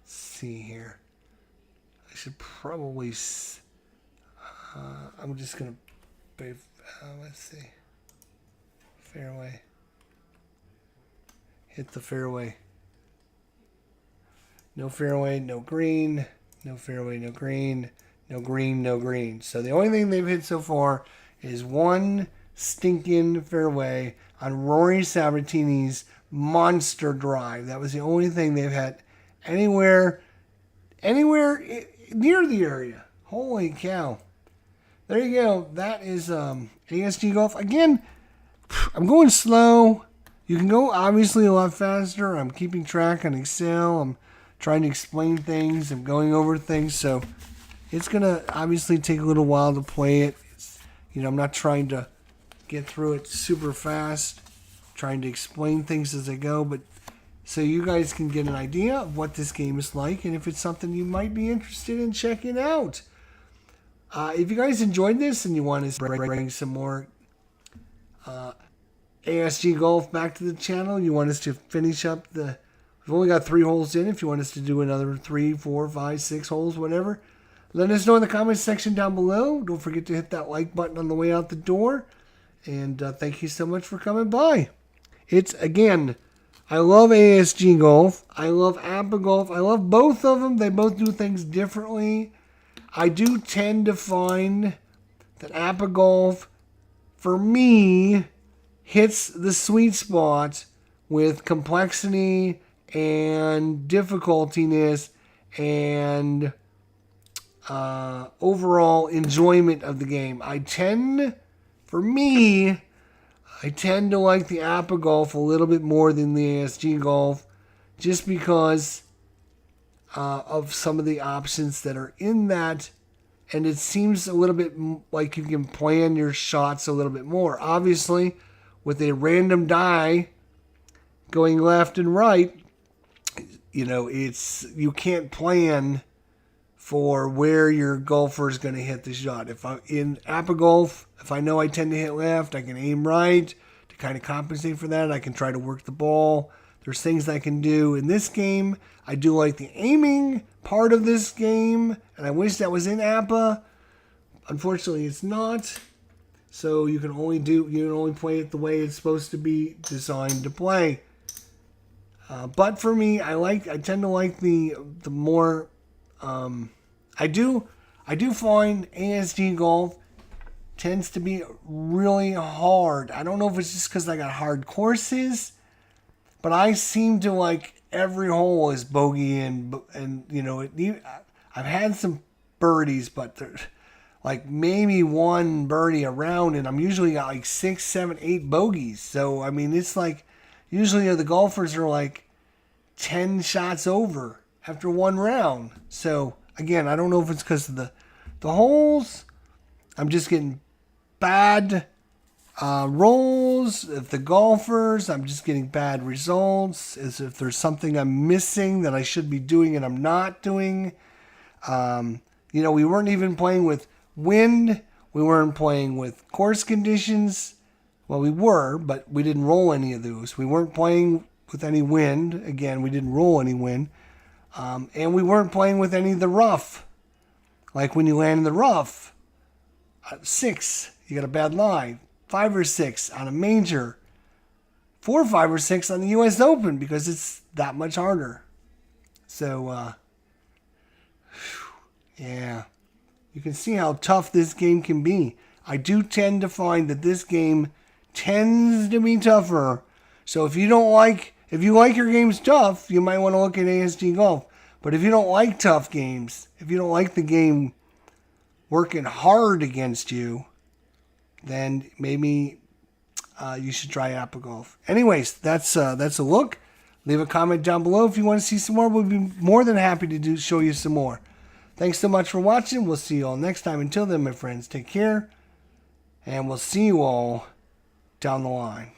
Let's see here. I should probably. I'm just gonna. Let's see. Fairway. Hit the fairway. No fairway, no green. No fairway, no green. No green, no green. So the only thing they've hit so far is 1 stinking fairway on Rory Sabbatini's monster drive. That was the only thing they've had anywhere near the area. Holy cow. There you go. That is ASG Golf. Again, I'm going slow. You can go obviously a lot faster. I'm keeping track on Excel. I'm trying to explain things. I'm going over things. So it's going to obviously take a little while to play it. I'm not trying to get through it super fast. Trying to explain things as I go. But so you guys can get an idea of what this game is like. And if it's something you might be interested in checking out. If you guys enjoyed this and you want to bring some more ASG Golf back to the channel, you want us to finish up the We've only got 3 holes in. If you want us to do another 3, 4, 5, 6 holes, whatever, let us know in the comments section down below. Don't forget to hit that like button on the way out the door. And thank you so much for coming by. It's, again, I love ASG Golf. I love APA Golf. I love both of them. They both do things differently. I do tend to find that APA Golf, for me, hits the sweet spot with complexity and difficultiness and overall enjoyment of the game. I tend to like the APA Golf a little bit more than the ASG Golf, just because of some of the options that are in that, and it seems a little bit like you can plan your shots a little bit more. Obviously, with a random die going left and right, you can't plan for where your golfer is going to hit the shot. If I'm in APA Golf, if I know I tend to hit left, I can aim right to kind of compensate for that. I can try to work the ball. There's things I can do. In this game, I do like the aiming part of this game, and I wish that was in APA. Unfortunately, it's not. So you can only play it the way it's supposed to be designed to play. But for me, I tend to like the more. I do find ASG Golf tends to be really hard. I don't know if it's just because I got hard courses, but I seem to like every hole is bogey and I've had some birdies, but there's like maybe one birdie around, and I'm usually got like 6, 7, 8 bogeys. So I mean, it's like usually the golfers are like 10 shots over after one round. So again, I don't know if it's because of the holes. I'm just getting bad rolls. If the golfers, I'm just getting bad results. As if there's something I'm missing that I should be doing and I'm not doing. We weren't even playing with wind. We weren't playing with course conditions. Well, we were, but we didn't roll any of those. We weren't playing with any wind. Again, we didn't roll any wind. And we weren't playing with any of the rough. Like when you land in the rough, 6, you got a bad lie. 5 or 6 on a major. 4, 5, or 6 on the U.S. Open, because it's that much harder. So, yeah. You can see how tough this game can be. I do tend to find that this game tends to be tougher. So if you like your games tough, you might want to look at ASG Golf. But if you don't like tough games, if you don't like the game working hard against you, then maybe you should try APA Golf. Anyways, that's a look. Leave a comment down below if you want to see some more. We'll be more than happy to show you some more. Thanks so much for watching. We'll see you all next time. Until then, my friends, take care, and we'll see you all down the line.